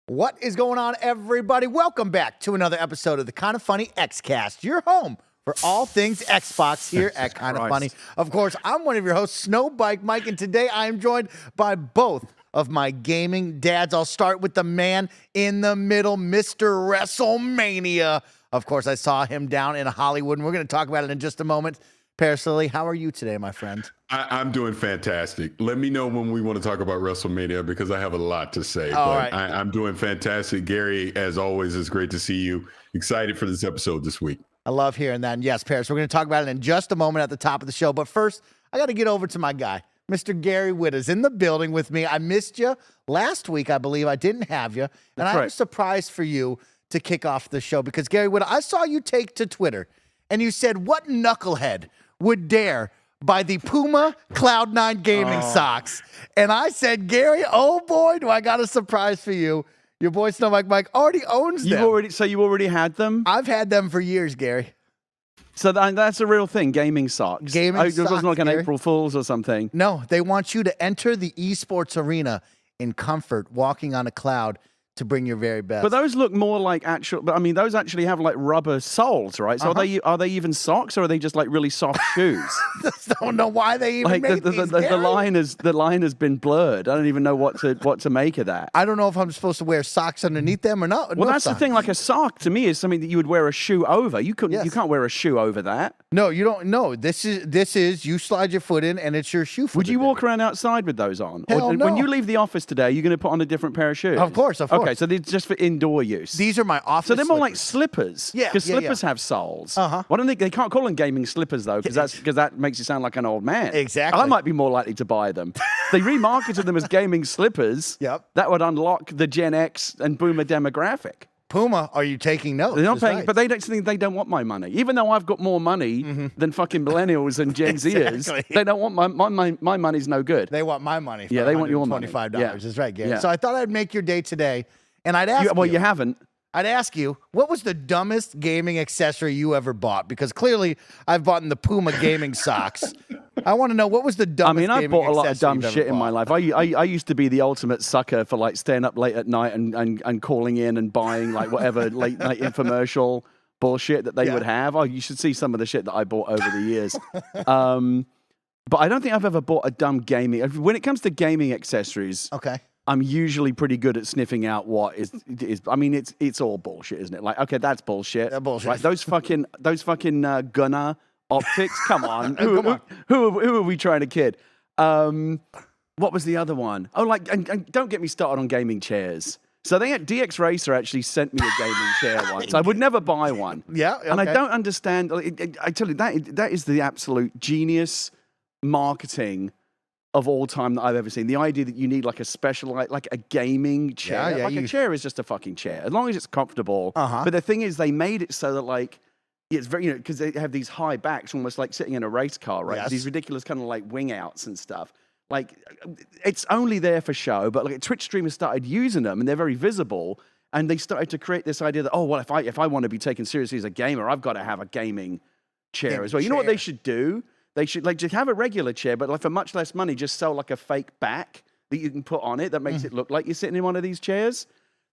What is going on, everybody? Welcome back to another episode of the KindaFunny Xcast, your home for all things Xbox here at KindaFunny. Of course, I'm one of your hosts, Snowbike Mike, and today I am joined by both of my gaming dads. I'll start with the man in the middle, Mr. Wrestlemania. Of course, I saw him down in Hollywood, and we're going to talk about it in just a moment. Parris, how are you today, my friend? I'm doing fantastic. Let me know when we want to talk about Wrestlemania because I have a lot to say. Right. I'm doing fantastic. Gary, as always, it's great to see you. Excited for this episode this week. I love hearing that. And yes, Parris, we're going to talk about it in just a moment at the top of the show. But first, I got to get over to my guy, Mr. Gary Witt is in the building with me. I missed you last week, I believe. I didn't have you. And I have a surprise for you to kick off the show because, Gary Witt, I saw you take to Twitter and you said, what knucklehead would dare buy the Puma Cloud9 gaming socks? And I said, Gary, oh boy, do I got a surprise for you. Your boy Snowbike Mike already owns them. So you already had them? I've had them for years, Gary. So that's a real thing, gaming socks. Gaming socks, it wasn't like an Gary. April Fool's or something. No, they want you to enter the esports arena in comfort, walking on a cloud to bring your very best. But those look more like actual. But I mean, those actually have like rubber soles, right? So are they even socks, or are they just like really soft shoes? I don't know why they even like made these, the line has been blurred. I don't even know what to make of that. I don't know if I'm supposed to wear socks underneath them or not. Well, that's the thing. Like a sock to me is something that you would wear a shoe over. You can't wear a shoe over that. No, you don't. No, this is you slide your foot in and it's your shoe foot. Would you walk around outside with those on? Hell no. When you leave the office today, you're going to put on a different pair of shoes? Of course. Okay, so they're just for indoor use. These are my office. So they're more like slippers. slippers. Yeah, because slippers have soles. Uh-huh. Why don't they can't call them gaming slippers though? Because that makes you sound like an old man. Exactly. I might be more likely to buy them. They remarketed them as gaming slippers. Yep. That would unlock the Gen X and Boomer demographic. Puma, are you taking notes? They're not paying, but they don't want my money. Even though I've got more money than fucking millennials and Gen Zers, they don't want my money's no good. They want my money. For they want your money. $25. Yeah. That's right, Gary. Yeah. So I thought I'd make your day today, and I'd ask you. You haven't. I'd ask you, what was the dumbest gaming accessory you ever bought? Because clearly, I've bought the Puma gaming socks. I want to know, what was the dumbest gaming accessory I bought a lot of dumb you've shit ever in my bought? life. I used to be the ultimate sucker for like staying up late at night and calling in and buying like whatever late night infomercial bullshit that they would have. Oh, you should see some of the shit that I bought over the years. But I don't think I've ever bought a dumb gaming. When it comes to gaming accessories, Okay. I'm usually pretty good at sniffing out what is. I mean, it's all bullshit, isn't it? Like, okay, that's bullshit. That's bullshit. Right? Those fucking Gunnar optics. Come on. Who are we trying to kid? What was the other one? Oh, and don't get me started on gaming chairs. So DX Racer actually sent me a gaming chair once. I would never buy one. Yeah, okay. And I don't understand. I tell you, that is the absolute genius marketing of all time that I've ever seen. The idea that you need like a special, like a gaming chair. A chair is just a fucking chair, as long as it's comfortable. But the thing is, they made it so that like, it's very, because they have these high backs, almost like sitting in a race car, right? Yes. These ridiculous kind of like wing outs and stuff. Like, it's only there for show, but like Twitch streamers started using them and they're very visible. And they started to create this idea that, oh, well, if I want to be taken seriously as a gamer, I've got to have a gaming chair as well. You know what they should do? They should like just have a regular chair, but like for much less money, just sell like a fake back that you can put on it that makes it look like you're sitting in one of these chairs.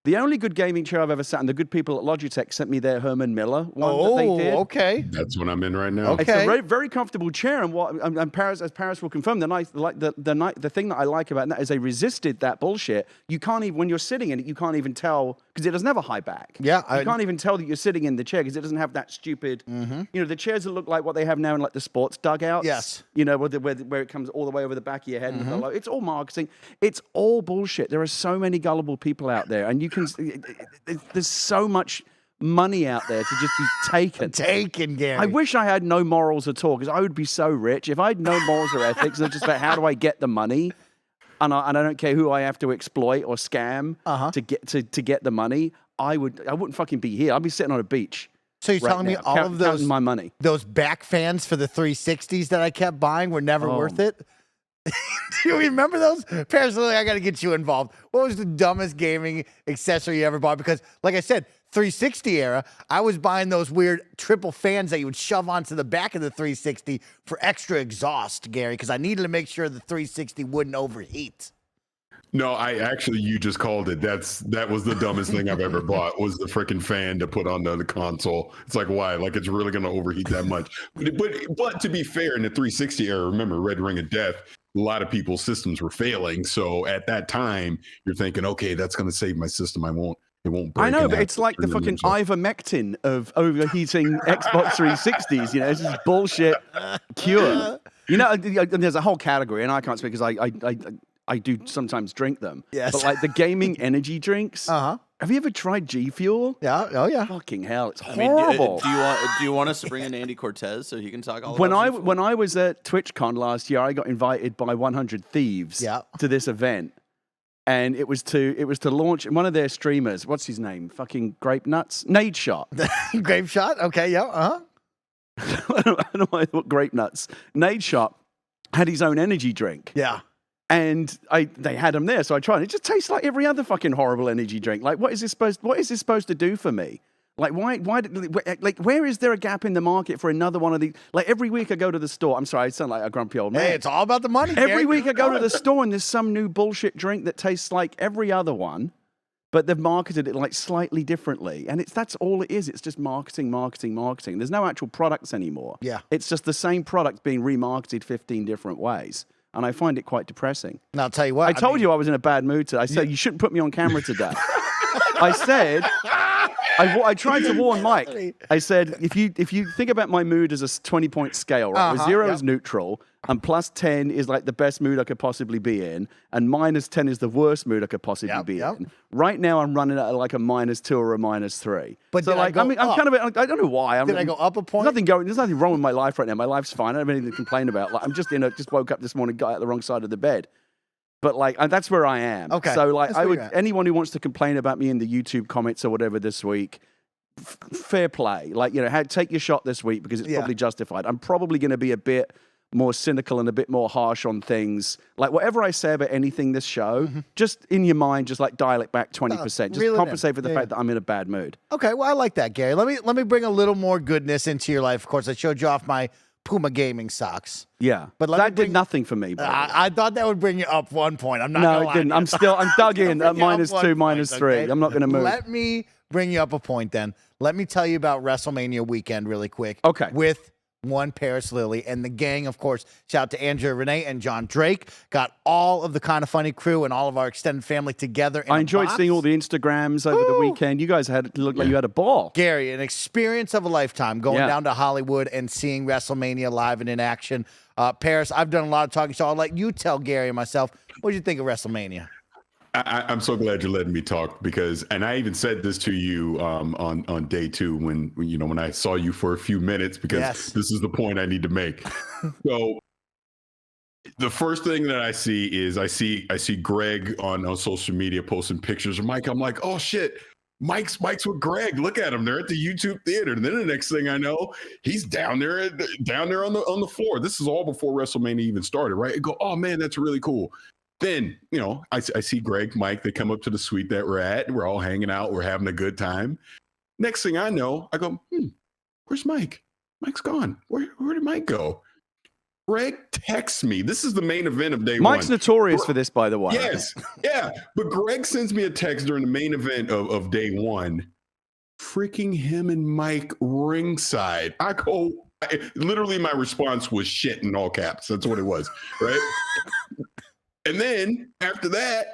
The only good gaming chair I've ever sat in, the good people at Logitech sent me their Herman Miller one that they did. Okay. That's what I'm in right now. Okay. It's a very, very comfortable chair, and Parris, as Parris will confirm, the thing that I like about that is they resisted that bullshit. You can't even, when you're sitting in it, you can't even tell, because it doesn't have a high back. Yeah. You can't even tell that you're sitting in the chair because it doesn't have that stupid, the chairs that look like what they have now in like the sports dugouts. Yes. Where it comes all the way over the back of your head. And it's all marketing. It's all bullshit. There are so many gullible people out there, and there's so much money out there to just be taken. Gary. I wish I had no morals at all, because I would be so rich. If I had no morals or ethics, and it's just about how do I get the money, and I don't care who I have to exploit or scam to get the money, I wouldn't fucking be here. I'd be sitting on a beach. So you're telling me all of counting my money. Those back fans for the 360s that I kept buying were never worth it? Do you remember those? Parris, I got to get you involved. What was the dumbest gaming accessory you ever bought? Because, like I said, 360 era, I was buying those weird triple fans that you would shove onto the back of the 360 for extra exhaust, Gary, because I needed to make sure the 360 wouldn't overheat. No, you just called it. That was the dumbest thing I've ever bought, was the freaking fan to put on the console. It's like, why? Like, it's really going to overheat that much. But to be fair, in the 360 era, remember Red Ring of Death, a lot of people's systems were failing. So at that time, you're thinking, okay, that's going to save my system. It won't break. I know, but it's like the fucking ivermectin of overheating Xbox 360s. You know, it's just bullshit cure. You know, there's a whole category, and I can't speak because I do sometimes drink them. Yes. But like the gaming energy drinks. Uh-huh. Have you ever tried G Fuel? Yeah. Oh, yeah. Fucking hell, it's I mean, horrible. do you want us to bring in Andy Cortez so he can talk all when about I G Fuel? when I was at TwitchCon last year, I got invited by 100 Thieves Yeah. to this event, and it was to launch one of their streamers. What's his name? Fucking Grape Nuts, Nade Shot. Grape shot. Okay. Yeah. Uh-huh. I don't know what Grape Nuts. Nade Shot had his own energy drink. Yeah. And they had them there, so I tried. It just tastes like every other fucking horrible energy drink. Like, what is this supposed to do for me? Like, where is there a gap in the market for another one of these? Like, every week I go to the store. I'm sorry, I sound like a grumpy old man. Hey, it's all about the money. Every Gary. week I go to the store and there's some new bullshit drink that tastes like every other one, but they've marketed it like slightly differently. And that's all it is. It's just marketing. There's no actual products anymore. Yeah. It's just the same product being remarketed 15 different ways. And I find it quite depressing. And I'll tell you what. I told you I was in a bad mood today. I said, you shouldn't put me on camera today. I said, I tried to warn Mike. I said, if you think about my mood as a 20-point scale, right? Where 0 is neutral, and plus 10 is like the best mood I could possibly be in, and minus 10 is the worst mood I could possibly be in. Right now, I'm running at like a -2 or a -3. But so like, I'm kind of, I don't know why. Did I go up a point? There's nothing wrong with my life right now. My life's fine. I don't have anything to complain about. Like, I'm just just woke up this morning, got out the wrong side of the bed. But like, that's where I am. Okay. So like, That's anyone who wants to complain about me in the YouTube comments or whatever this week, fair play. Like, you know, take your shot this week because it's probably justified. I'm probably going to be a bit more cynical and a bit more harsh on things. Like, whatever I say about anything this show, just in your mind, just like dial it back 20%. Just compensate for the fact that I'm in a bad mood. Okay, well, I like that, Gary. Let me bring a little more goodness into your life. Of course, I showed you off my Puma gaming socks. Yeah, but that did nothing for me. I thought that would bring you up 1 point. I'm not. No, it didn't. I'm dug in at -2, -3. Okay? I'm not going to move. Let me bring you up a point then. Let me tell you about WrestleMania weekend really quick. Okay. With one Parris Lilly and the gang, of course. Shout out to Andrea Renee and John Drake. Got all of the KindaFunny crew and all of our extended family together. I enjoyed seeing all the Instagrams over the weekend. You guys looked like you had a ball. Gary, an experience of a lifetime going down to Hollywood and seeing WrestleMania live and in action. Parris, I've done a lot of talking, so I'll let you tell Gary and myself, what did you think of WrestleMania? I'm so glad you're letting me talk and I even said this to you on day 2 when I saw you for a few minutes because this is the point I need to make. So the first thing that I see is I see Greg on social media posting pictures of Mike. I'm like, oh shit, Mike's with Greg. Look at him. They're at the YouTube theater. And then the next thing I know, he's down there on the floor. This is all before WrestleMania even started, right? I go, oh man, that's really cool. Then, I see Greg, Mike, they come up to the suite that we're at. We're all hanging out. We're having a good time. Next thing I know, I go, where's Mike? Mike's gone. Where did Mike go? Greg texts me. This is the main event of day 1. Mike's notorious for this, by the way. Yes. Yeah. But Greg sends me a text during the main event of day 1. Freaking him and Mike ringside. I go, literally my response was shit in all caps. That's what it was. Right. And then after that,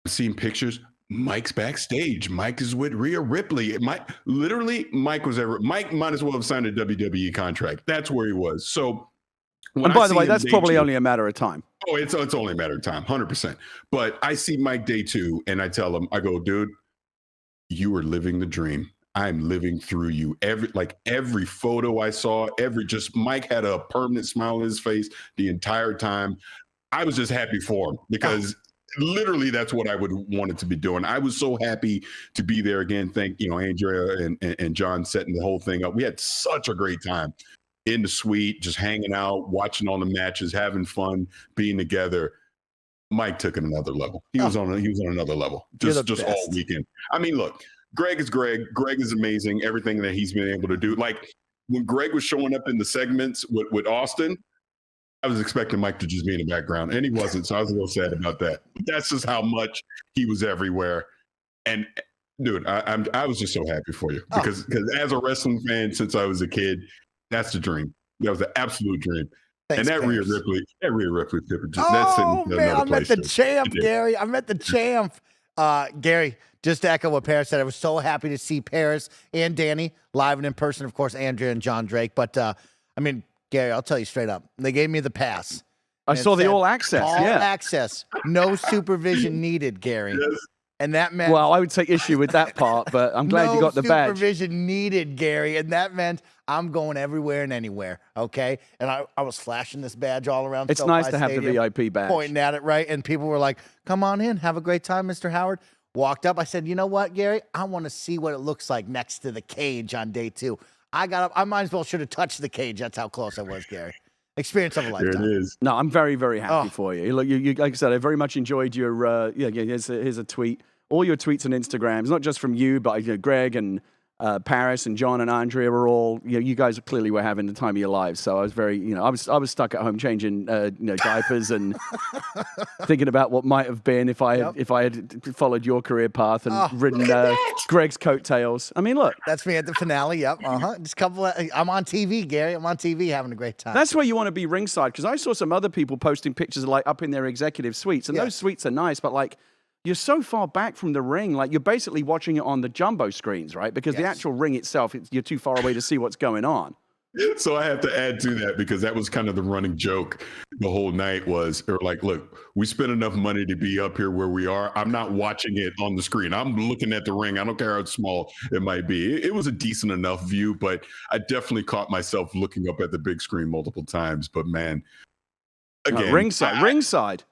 I've seen pictures. Mike's backstage. Mike is with Rhea Ripley. Mike might as well have signed a WWE contract. That's where he was. So, and by the way, that's probably only a matter of time. Oh, it's only a matter of time, 100%. But I see Mike day 2, and I tell him, I go, dude, you are living the dream. I'm living through you. Every photo I saw, Mike had a permanent smile on his face the entire time. I was just happy for him because literally that's what I would want it to be doing. I was so happy to be there again. Thank Andrea and John setting the whole thing up. We had such a great time in the suite, just hanging out, watching all the matches, having fun, being together. Mike took it another level. He was on another level just all weekend. I mean, look, Greg is Greg. Greg is amazing. Everything that he's been able to do. Like when Greg was showing up in the segments with Austin, I was expecting Mike to just be in the background, and he wasn't, so I was a little sad about that. But that's just how much he was everywhere. And dude, I was just so happy for you because as a wrestling fan since I was a kid, that's the dream. That was the absolute dream. Thanks, and that Parris. Rhea Ripley picture, Oh man, I met the champ, Gary. I met the champ. Gary, just to echo what Parris said, I was so happy to see Parris and Danny live and in person. Of course, Andrea and John Drake. But I mean, Gary, I'll tell you straight up, they gave me the pass. I saw the all access. All access, no supervision needed, Gary. Yes. And that meant. Well, I would take issue with that part, but I'm glad you got the badge. No supervision needed, Gary. And that meant I'm going everywhere and anywhere, okay? And I was flashing this badge all around. It's nice to have the VIP badge. Pointing at it, right? And people were like, come on in. Have a great time, Mr. Howard. Walked up. I said, you know what, Gary? I want to see what it looks like next to the cage on day 2. I got up. I might as well should have touched the cage. That's how close I was, Gary. Experience of a lifetime. There it is. No, I'm very, very happy for you. Look, you. Like I said, I very much enjoyed your. Here's a tweet. All your tweets and Instagrams, not just from you, but Greg and Parris and John and Andrea were all. You guys clearly were having the time of your lives. So I was very. I was stuck at home changing diapers and thinking about what might have been if I had followed your career path and ridden Greg's coattails. I mean, look. That's me at the finale. Yep. Just a couple. I'm on TV, Gary. I'm on TV having a great time. That's where you want to be ringside because I saw some other people posting pictures of up in their executive suites, and those suites are nice, but you're so far back from the ring, you're basically watching it on the jumbo screens, right? Because the actual ring itself, you're too far away to see what's going on. So I have to add to that because that was kind of the running joke the whole night was, look, we spent enough money to be up here where we are. I'm not watching it on the screen. I'm looking at the ring. I don't care how small it might be. It was a decent enough view, but I definitely caught myself looking up at the big screen multiple times. But man, again, ringside.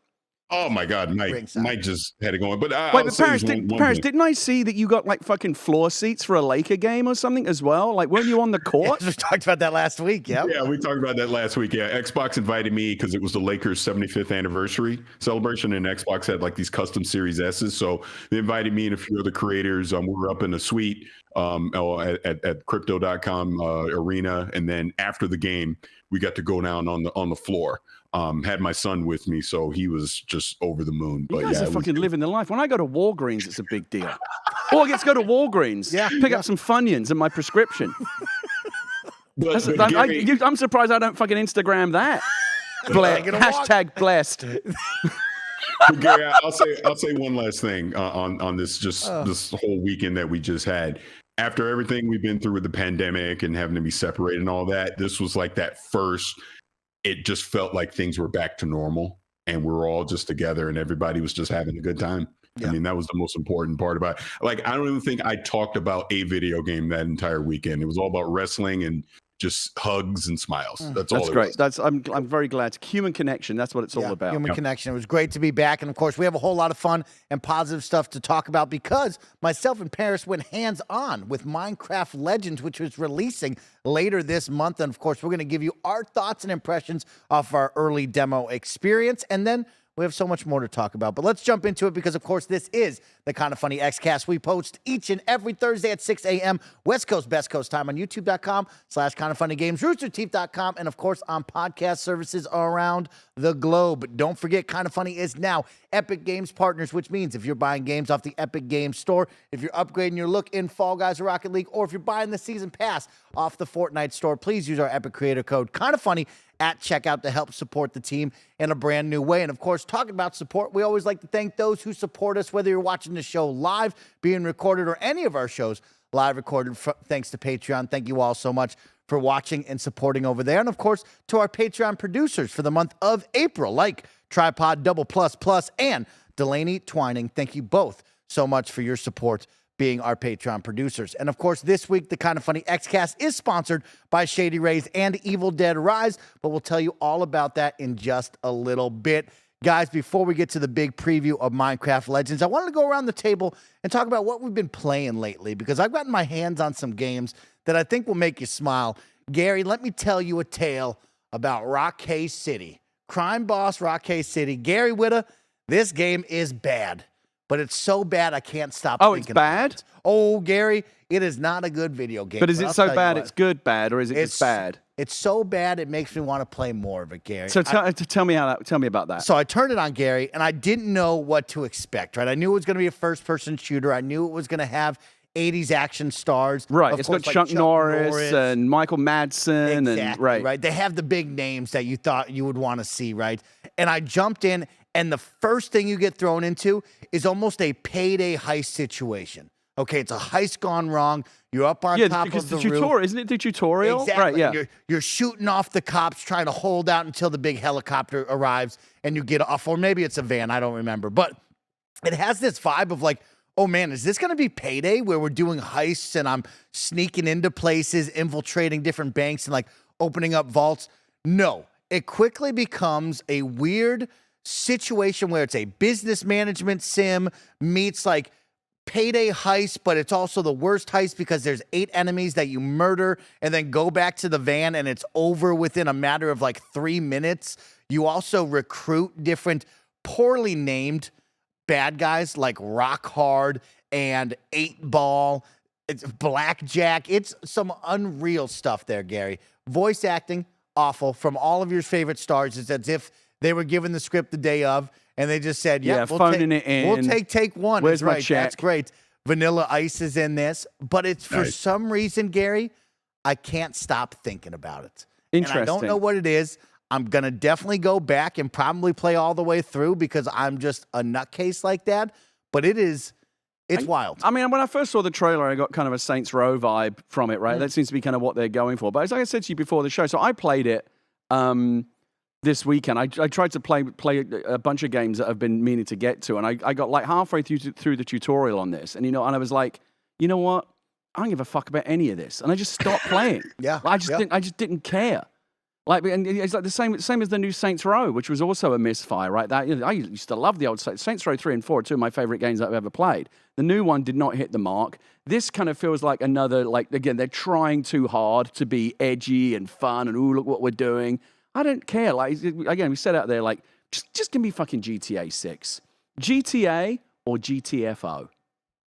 Oh my God, Mike just had it going. But Parris, didn't I see that you got fucking floor seats for a Laker game or something as well? Weren't you on the court? We talked about that last week. Yeah, we talked about that last week. Yeah, Xbox invited me because it was the Lakers' 75th anniversry celebration, and Xbox had these custom Series S's. So they invited me and a few other creators. We were up in a suite at crypto.com arena, and then after the game, we got to go down on the floor. Had my son with me, so he was just over the moon. But you guys are fucking living the life. When I go to Walgreens, it's a big deal. I get to go to Walgreens, pick up some Funyuns and my prescription. I'm surprised I don't fucking Instagram that. Hashtag blessed. Gary, I'll say one last thing on this this whole weekend that we just had. After everything we've been through with the pandemic and having to be separated and all that, this was that first. It just felt like things were back to normal and we were all just together and everybody was just having a good time. Yeah. I mean, that was the most important part about it. I don't even think I talked about a video game that entire weekend. It was all about wrestling and just hugs and smiles. That's all. That's great. I'm very glad. Human connection. That's what it's all about. Human connection. It was great to be back. And of course, we have a whole lot of fun and positive stuff to talk about because myself and Parris went hands-on with Minecraft Legends, which was releasing later this month. And of course, we're going to give you our thoughts and impressions of our early demo experience. And then we have so much more to talk about, but let's jump into it because, of course, this is the Kinda Funny Xcast. We post each and every Thursday at 6 a.m. West Coast, Best Coast time on YouTube.com/KindaFunnyGames, RoosterTeeth.com, and, of course, on podcast services around the globe. Don't forget, Kinda Funny is now Epic Games Partners, which means if you're buying games off the Epic Games Store, if you're upgrading your look in Fall Guys or Rocket League, or if you're buying the Season Pass off the Fortnite Store, please use our Epic Creator Code KindaFunny at checkout to help support the team in a brand new way. And of course, talking about support, we always like to thank those who support us, whether you're watching the show live, being recorded, or any of our shows live recorded thanks to Patreon. Thank you all so much for watching and supporting over there. And of course, to our Patreon producers for the month of April, like Tripod Double Plus Plus and Delaney Twining. Thank you both so much for your support being our Patreon producers. And of course, this week, the Kinda Funny Xcast is sponsored by Shady Rays and Evil Dead Rise, but we'll tell you all about that in just a little bit. Guys, before we get to the big preview of Minecraft Legends, I wanted to go around the table and talk about what we've been playing lately, because I've gotten my hands on some games that I think will make you smile. Gary, let me tell you a tale about Rockay City. Crime Boss Rockay City. Gary Whitta, this game is bad. But it's so bad I can't stop thinking it's bad? About it. Oh, Gary, it is not a good video game. But is it so bad it's good bad, or is it just bad? It's so bad it makes me want to play more of it, Gary. So tell me about that. So I turned it on, Gary, and I didn't know what to expect, right? I knew it was going to be a first-person shooter. I knew it was going to have 80s action stars. Right. Of It's course, got Chuck Norris and Michael Madsen. Exactly, and right. They have the big names that you thought you would want to see, right? And I jumped in, and the first thing you get thrown into is almost a payday heist situation. Okay, it's a heist gone wrong. You're up on top of the roof. Isn't it the tutorial? Exactly. Right, yeah. You're shooting off the cops, trying to hold out until the big helicopter arrives and you get off. Or maybe it's a van. I don't remember. But it has this vibe of like, oh, man, is this going to be Payday where we're doing heists and I'm sneaking into places, infiltrating different banks and like opening up vaults? No. It quickly becomes a weird situation where it's a business management sim meets like Payday heist, but it's also the worst heist because there's 8 enemies that you murder and then go back to the van and it's over within a matter of like 3 minutes. You also recruit different poorly named bad guys like Rock Hard and 8 Ball. It's Blackjack. It's some unreal stuff there, Gary. Voice acting, awful. From all of your favorite stars, it's as if they were given the script the day of. And they just said, yeah, phoning it in. We'll take one. Where's my right. check? That's great. Vanilla Ice is in this. But it's for some reason, Gary, I can't stop thinking about it. Interesting. And I don't know what it is. I'm going to definitely go back and probably play all the way through because I'm just a nutcase like that. But it's wild. I mean, when I first saw the trailer, I got kind of a Saints Row vibe from it, right? That seems to be kind of what they're going for. But as I said to you before the show, so I played it this weekend. I tried to play a bunch of games that I've been meaning to get to, and I got like halfway through the tutorial on this, and I was like, you know what? I don't give a fuck about any of this, and I just stopped playing. I just didn't care. Like, and it's like the same as the new Saints Row, which was also a misfire, right? That I used to love the old Saints Row 3 and 4, 2 of my favorite games that I've ever played. The new one did not hit the mark. This kind of feels like another, like, again, they're trying too hard to be edgy and fun, and ooh, look what we're doing. I don't care. Like, again, we said out there, like, just give me fucking GTA 6. GTA or GTFO.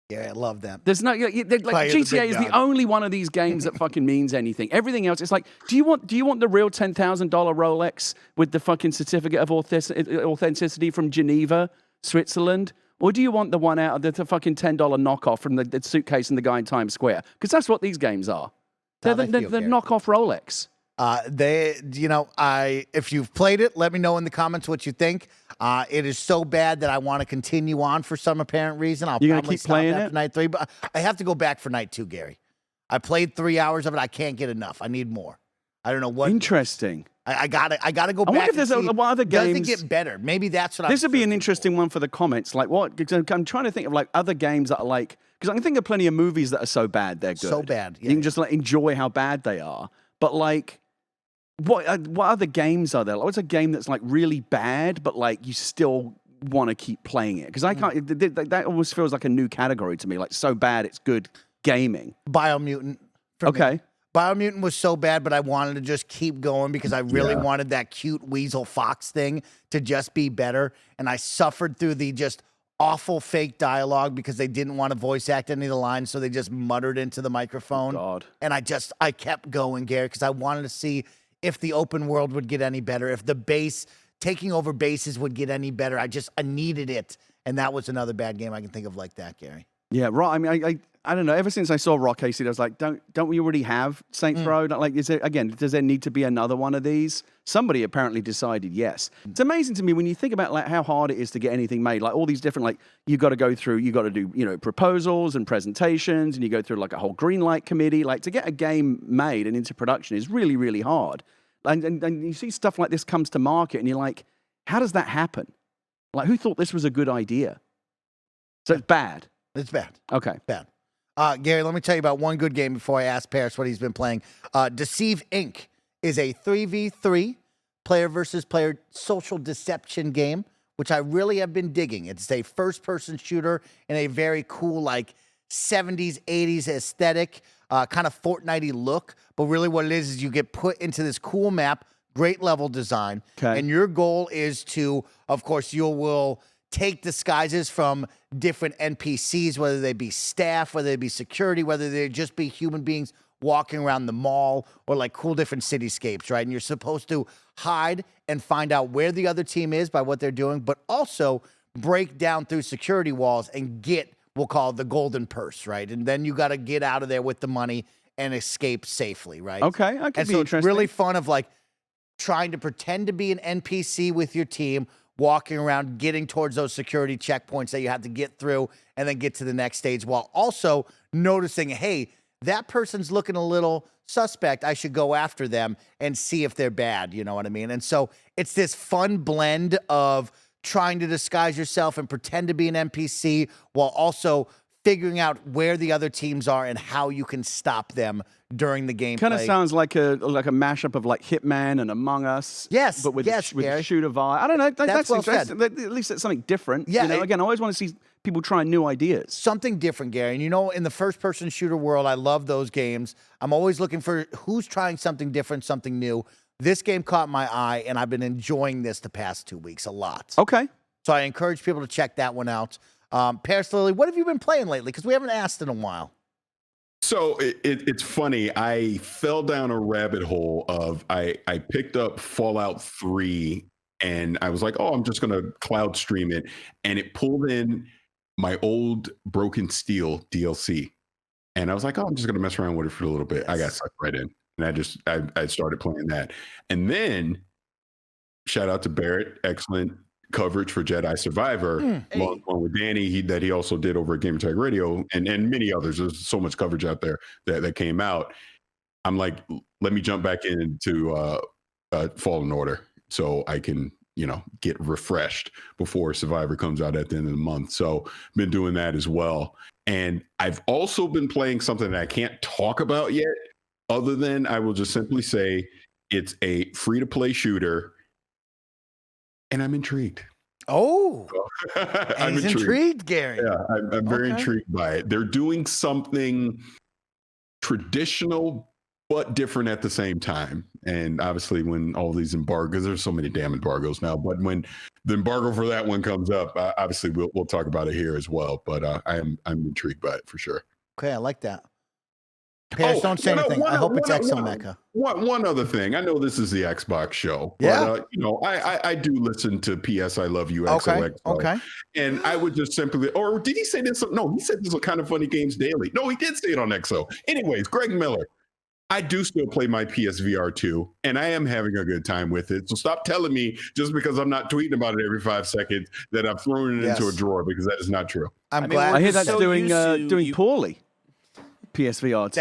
Yeah, I love that. There's no, like, GTA is the only one of these games that fucking means anything. Everything else, it's like, do you want the real $10,000 Rolex with the fucking certificate of authenticity from Geneva, Switzerland? Or do you want the one out of the fucking $10 knockoff from the suitcase and the guy in Times Square? Because that's what these games are. They're the knockoff Rolex. If you've played it, let me know in the comments what you think. It is so bad that I want to continue on for some apparent reason. You're gonna keep playing after night 3, but I have to go back for night 2, Gary. I played 3 hours of it. I can't get enough. I need more. I don't know what. Interesting. I gotta go back. I wonder if there's other games. Doesn't get better. Maybe that's what. This would be an interesting one for the comments. Like what? Because I'm trying to think of like other games that are like. Because I can think of plenty of movies that are so bad they're good. So bad. Yeah. You can just like enjoy how bad they are. But like. What other games are there? Like, what's a game that's like really bad, but like you still want to keep playing it? Because I can't. That almost feels like a new category to me. Like so bad, it's good gaming. Biomutant. Okay. Biomutant was so bad, but I wanted to just keep going because I really wanted that cute weasel fox thing to just be better, and I suffered through the just awful fake dialogue because they didn't want to voice act any of the lines, so they just muttered into the microphone. God. And I kept going, Gary, because I wanted to see if the open world would get any better, if the base, taking over bases would get any better. I needed it. And that was another bad game I can think of like that, Gary. Yeah, right. I mean, I don't know. Ever since I saw Rock AC, I was like, don't we already have Saints Row? Like, does there need to be another one of these? Somebody apparently decided yes. It's amazing to me when you think about like how hard it is to get anything made. Like all these different, like you got to go through, you got to do, proposals and presentations, and you go through like a whole green light committee. Like to get a game made and into production is really, really hard. And you see stuff like this comes to market, and you're like, how does that happen? Like, who thought this was a good idea? So it's bad. It's bad. Okay. Bad. Gary, let me tell you about one good game before I ask Parris what he's been playing. Deceive Inc. is a 3v3 player versus player social deception game, which I really have been digging. It's a first-person shooter in a very cool, like, 70s, 80s aesthetic, kind of Fortnite-y look. But really what it is you get put into this cool map, great level design. Okay. And your goal is to, of course, you will take disguises from different NPCs, whether they be staff, whether they be security, whether they just be human beings walking around the mall or like cool different cityscapes, right? And you're supposed to hide and find out where the other team is by what they're doing, but also break down through security walls and get, we'll call it the golden purse, right? And then you got to get out of there with the money and escape safely, right? Okay, that could and be so interesting. It's really fun of like trying to pretend to be an NPC with your team, walking around, getting towards those security checkpoints that you have to get through and then get to the next stage, while also noticing, hey, that person's looking a little suspect. I should go after them and see if they're bad. You know what I mean? And so it's this fun blend of trying to disguise yourself and pretend to be an NPC while also figuring out where the other teams are and how you can stop them during the gameplay. Kind of sounds like a mashup of like Hitman and Among Us. Yes, but with yes, with Gary. shooter vibe. I don't know. That's well said. interesting. At least it's something different. Yeah, You know, again, I always want to see people trying new ideas. Something different, Gary. And you know, in the first-person shooter world, I love those games. I'm always looking for who's trying something different, something new. This game caught my eye, and I've been enjoying this the past 2 weeks a lot. Okay. So I encourage people to check that one out. Parris Lily, what have you been playing lately? Because we haven't asked in a while. So it's funny. I fell down a rabbit hole of I picked up Fallout 3 and I was like, oh, I'm just going to cloud stream it. And it pulled in my old Broken Steel DLC. And I was like, oh, I'm just going to mess around with it for a little bit. I got sucked right in. And I started playing that. And then shout out to Barrett. Excellent coverage for Jedi Survivor, along with Danny, he also did over at Gamertag Radio, and many others. There's so much coverage out there that came out. I'm like, let me jump back into Fallen Order so I can, get refreshed before Survivor comes out at the end of the month. So been doing that as well. And I've also been playing something that I can't talk about yet, other than I will just simply say it's a free-to-play shooter. And I'm intrigued. Oh, I'm intrigued, Gary. Yeah, I'm very intrigued by it. They're doing something traditional, but different at the same time. And obviously, when all these embargoes, there's so many damn embargoes now, but when the embargo for that one comes up, obviously we'll talk about it here as well. But I'm intrigued by it for sure. Okay, I like that. Parris, don't say anything. I hope it's Exomecha. One other thing. I know this is the Xbox show, yeah. But I do listen to PS I Love You XOXO. Okay. And I would just simply, or did he say this? No, he said this was Kind of Funny Games Daily. No, he did say it on XO. Anyways, Greg Miller. I do still play my PSVR 2, and I am having a good time with it. So stop telling me just because I'm not tweeting about it every 5 seconds that I'm throwing it into a drawer, because that is not true. I'm glad. I hear that's doing poorly. PSVR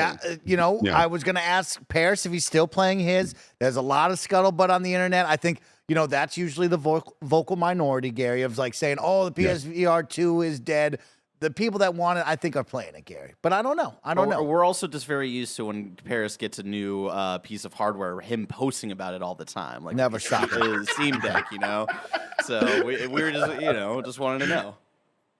2. I was going to ask Parris if he's still playing his. There's a lot of scuttlebutt on the internet. I think, that's usually the vocal minority, Gary, of like saying, oh, the PSVR 2 is dead. The people that want it, I think, are playing it, Gary. But I don't know. I don't know. We're also just very used to when Parris gets a new piece of hardware, him posting about it all the time. Like never stop his Steam Deck, So we were just, just wanted to know.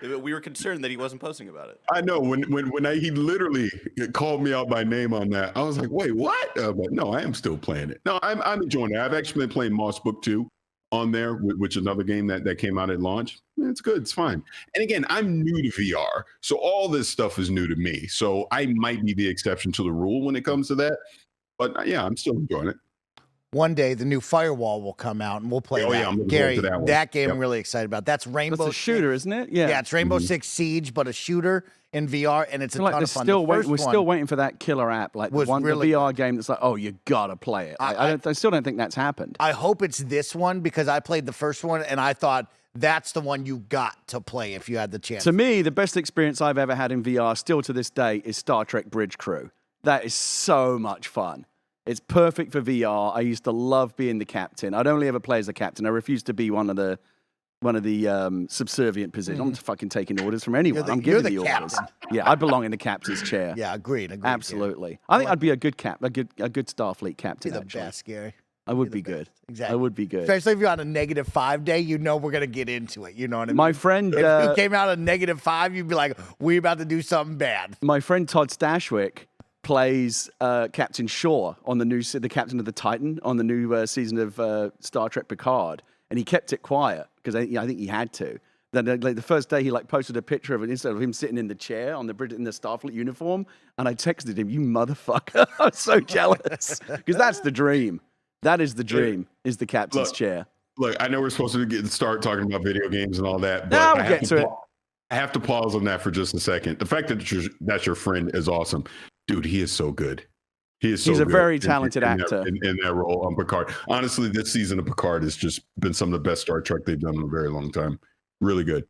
We were concerned that he wasn't posting about it. I know when he literally called me out by name on that, I was like, wait, what? But no, I am still playing it. No, I'm enjoying it. I've actually been playing Moss Book 2 on there, which is another game that came out at launch. It's good. It's fine. And again, I'm new to VR. So all this stuff is new to me. So I might be the exception to the rule when it comes to that. But yeah, I'm still enjoying it. One day, the new Firewall will come out, and we'll play that. Yeah, I'm looking Gary, forward to that one. That game I'm really excited about. That's Rainbow That's a shooter, isn't it? Yeah. Yeah, it's Rainbow Six Siege, but a shooter in VR, and it's a ton of fun. We're still waiting for that killer app, like the VR game that's like, oh, you gotta play it. I still don't think that's happened. I hope it's this one, because I played the first one, and I thought that's the one you got to play if you had the chance. To me, the best experience I've ever had in VR, still to this day, is Star Trek Bridge Crew. That is so much fun. It's perfect for VR. I used to love being the captain. I'd only ever play as a captain. I refused to be one of the subservient positions. I'm not fucking taking orders from anyone. I'm giving the orders. Yeah, I belong in the captain's chair. Yeah, agreed. Absolutely. Gary. I think I'd be a good Starfleet captain. Be the best, Gary. I would be good. Exactly. I would be good. Especially if you're on a -5 day, we're going to get into it. You know what I mean? My friend... If you came out on -5, you'd be like, we're about to do something bad. My friend Todd Stashwick plays Captain Shaw on the captain of the Titan on the new season of Star Trek Picard, and he kept it quiet because I think he had to. Then like the first day he like posted a picture of it instead of him sitting in the chair on the in the Starfleet uniform, and I texted him, "You motherfucker!" I was so jealous because that's the dream. That is the dream. Is the captain's chair. Look, I know we're supposed to start talking about video games and all that, but Now we'll get to it. I have to pause on that for just a second. The fact that that's your friend is awesome, dude. He is so good. He's a very talented actor in that role on Picard. Honestly, this season of Picard has just been some of the best Star Trek they've done in a very long time. Really good.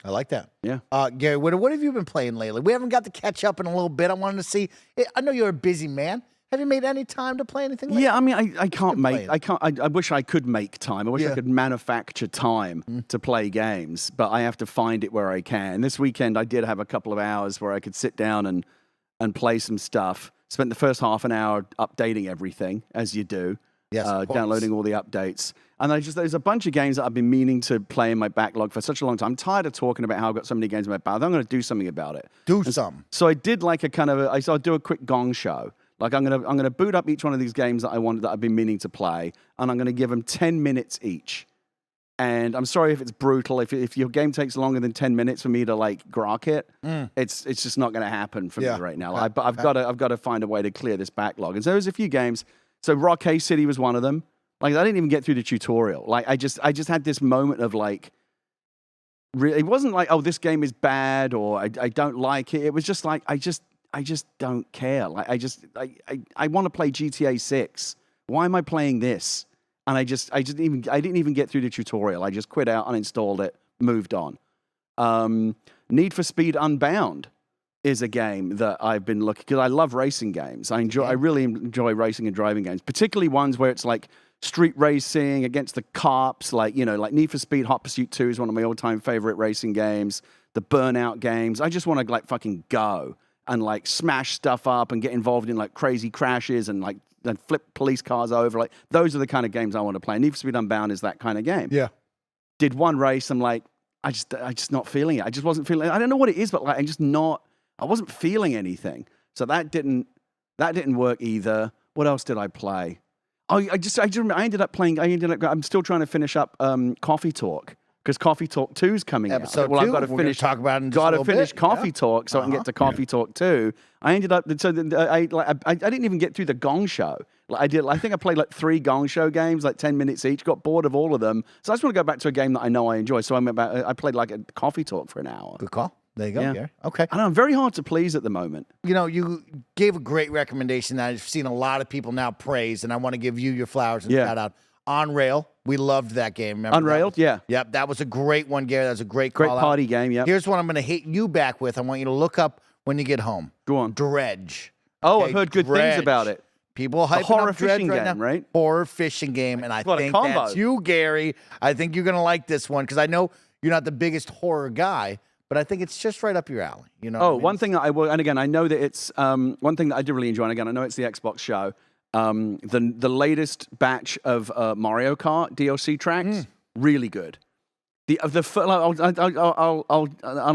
I like that. Yeah. Gary, what have you been playing lately? We haven't got to catch up in a little bit. I wanted to see. I know you're a busy man. Have you made any time to play anything lately? Yeah, I mean, I can't make. I wish I could make time. I wish I could manufacture time to play games, but I have to find it where I can. This weekend, I did have a couple of hours where I could sit down and play some stuff. Spent the first half an hour updating everything, as you do. Yes, downloading all the updates. And there's a bunch of games that I've been meaning to play in my backlog for such a long time. I'm tired of talking about how I've got so many games in my backlog. I'm going to do something about it. Do something. So I did like a kind of I'll do a quick gong show. Like I'm gonna boot up each one of these games that I've been meaning to play, and I'm gonna give them 10 minutes each. And I'm sorry if it's brutal. If your game takes longer than 10 minutes for me to like grok it, it's just not gonna happen for me right now. But I've got to find a way to clear this backlog. And so there's a few games. So Rockay City was one of them. Like I didn't even get through the tutorial. Like I just had this moment of like, it wasn't like, oh, this game is bad or I don't like it. It was just like I just don't care. Like I want to play GTA 6. Why am I playing this? And I didn't even get through the tutorial. I just quit out, uninstalled it, moved on. Need for Speed Unbound is a game that I've been looking, because I love racing games. I really enjoy racing and driving games, particularly ones where it's like street racing against the cops, like Need for Speed Hot Pursuit 2 is one of my all-time favorite racing games. The Burnout games. I just want to like fucking go and like smash stuff up and get involved in like crazy crashes and like flip police cars over. Like those are the kind of games I want to play. Need for Speed Unbound is that kind of game. Yeah. Did one race, I'm like, I just not feeling it. I just wasn't feeling it. I don't know what it is, but like I wasn't feeling anything. So that didn't work either. What else did I play? Oh, I'm still trying to finish up Coffee Talk. Because Coffee Talk 2 is coming out. Well, I've got to finish. Talk about it in got to finish bit. Coffee Talk so I can get to Coffee Talk 2. I ended up. So I didn't even get through the Gong Show. Like I think I played like 3 Gong Show games, like 10 minutes each. Got bored of all of them. So I just want to go back to a game that I know I enjoy. So I played like a Coffee Talk for an hour. Good call. There you go, Gary. Okay. I know, I'm very hard to please at the moment. You gave a great recommendation that I've seen a lot of people now praise, and I want to give you your flowers and shout out. On Rail. We loved that game. Remember Unrailed, yeah. Yep, that was a great one, Gary. That was a great call Great party game, yeah. Here's what I'm going to hit you back with. I want you to look up when you get home. Go on. Dredge. Oh, I've heard good things about it. People hyping horror up Dredge fishing right game, now. right? Horror fishing game, and I think that's you, Gary. I think you're going to like this one, because I know you're not the biggest horror guy, but I think it's just right up your alley. You know. One thing that I will, and again, I know that it's one thing that I do really enjoy. And again, I know it's the Xbox show. The latest batch of Mario Kart DLC tracks, really good. I'll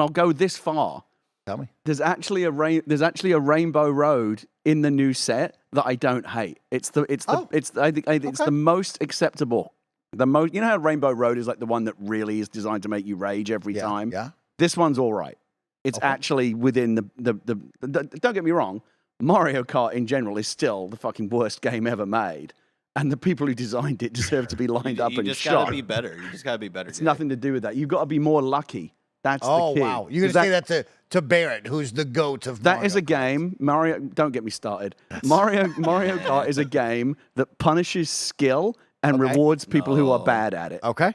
go this far. Tell me. There's actually a Rainbow Road in the new set that I don't hate. It's the most acceptable. You know how Rainbow Road is like the one that really is designed to make you rage every time. Yeah. This one's all right. It's actually within the. Don't get me wrong. Mario Kart in general is still the fucking worst game ever made. And the people who designed it deserve to be lined up and shot. You just gotta be better. You just gotta be better. It's nothing to do with that. You've got to be more lucky. That's the key. Oh, wow. You're going to say that to Barrett, who's the GOAT of Mario That is a game. Mario, don't get me started. Mario Kart is a game that punishes skill and rewards people who are bad at it. Okay.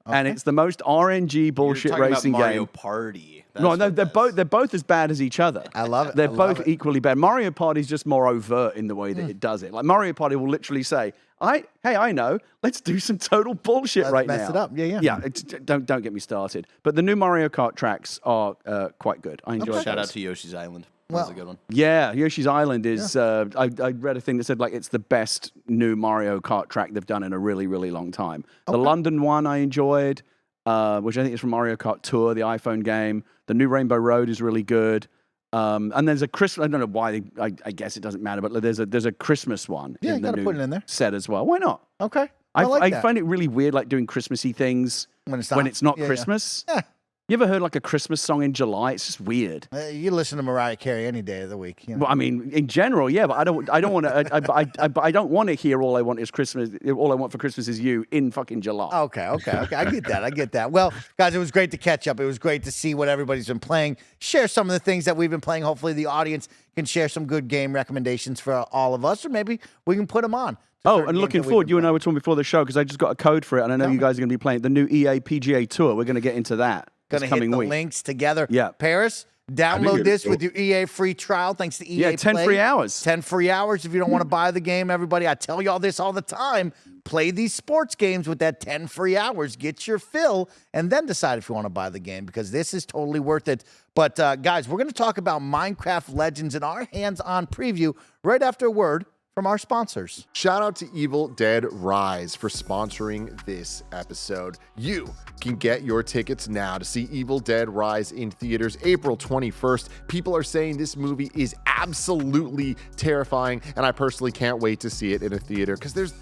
And it's the most RNG bullshit racing about Mario game. Party. No, they're both as bad as each other. I love it. They're both equally bad. Mario Party is just more overt in the way that it does it. Like Mario Party will literally say, I know, let's do some total bullshit Let's right mess now. it up. Yeah. Yeah, don't get me started. But the new Mario Kart tracks are quite good. I enjoy Shout out to Yoshi's Island. That's a good one. Yeah, Yoshi's Island is. I read a thing that said like it's the best new Mario Kart track they've done in a really, really long time. The London one I enjoyed, which I think is from Mario Kart Tour, the iPhone game. The new Rainbow Road is really good. And there's a Christmas. I don't know why. I guess it doesn't matter, but there's a Christmas one. Yeah, in you the got to new put it in there. set as well. Why not? Okay. I that. find it really weird, like doing Christmassy things when it's not Christmas. Yeah. You ever heard like a Christmas song in July? It's just weird. You listen to Mariah Carey any day of the week. You know? Well, I mean, in general, yeah, but I don't want to. I don't want to hear "All I Want Is Christmas." All I want for Christmas is you in fucking July. Okay. I get that. Well, guys, it was great to catch up. It was great to see what everybody's been playing. Share some of the things that we've been playing. Hopefully, the audience can share some good game recommendations for all of us, or maybe we can put them on. Oh, and looking forward, you and I were talking before the show because I just got a code for it, and I know you guys are going to be playing the new EA PGA Tour. We're going to get into that. Going to hit the links together. Yeah. Parris, download this with your EA free trial. Thanks to EA Yeah, 10 Play. free hours. 10 free hours if you don't want to buy the game, everybody. I tell y'all this all the time. Play these sports games with that 10 free hours. Get your fill, and then decide if you want to buy the game because this is totally worth it. But, guys, we're going to talk about Minecraft Legends in our hands-on preview right after a word from our sponsors. Shout out to Evil Dead Rise for sponsoring this episode. You can get your tickets now to see Evil Dead Rise in theaters April 21st. People are saying this movie is absolutely terrifying, and I personally can't wait to see it in a theater because there's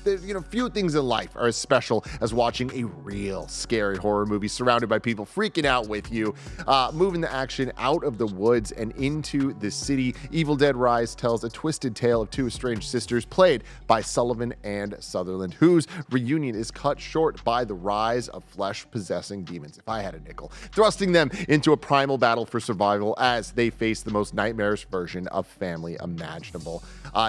few things in life are as special as watching a real scary horror movie surrounded by people freaking out with you. Moving the action out of the woods and into the city, Evil Dead Rise tells a twisted tale of two estranged sisters played by Sullivan and Sutherland, whose reunion is cut short by the rise of flesh-possessing demons, if I had a nickel, thrusting them into a primal battle for survival as they face the most nightmarish version of family imaginable.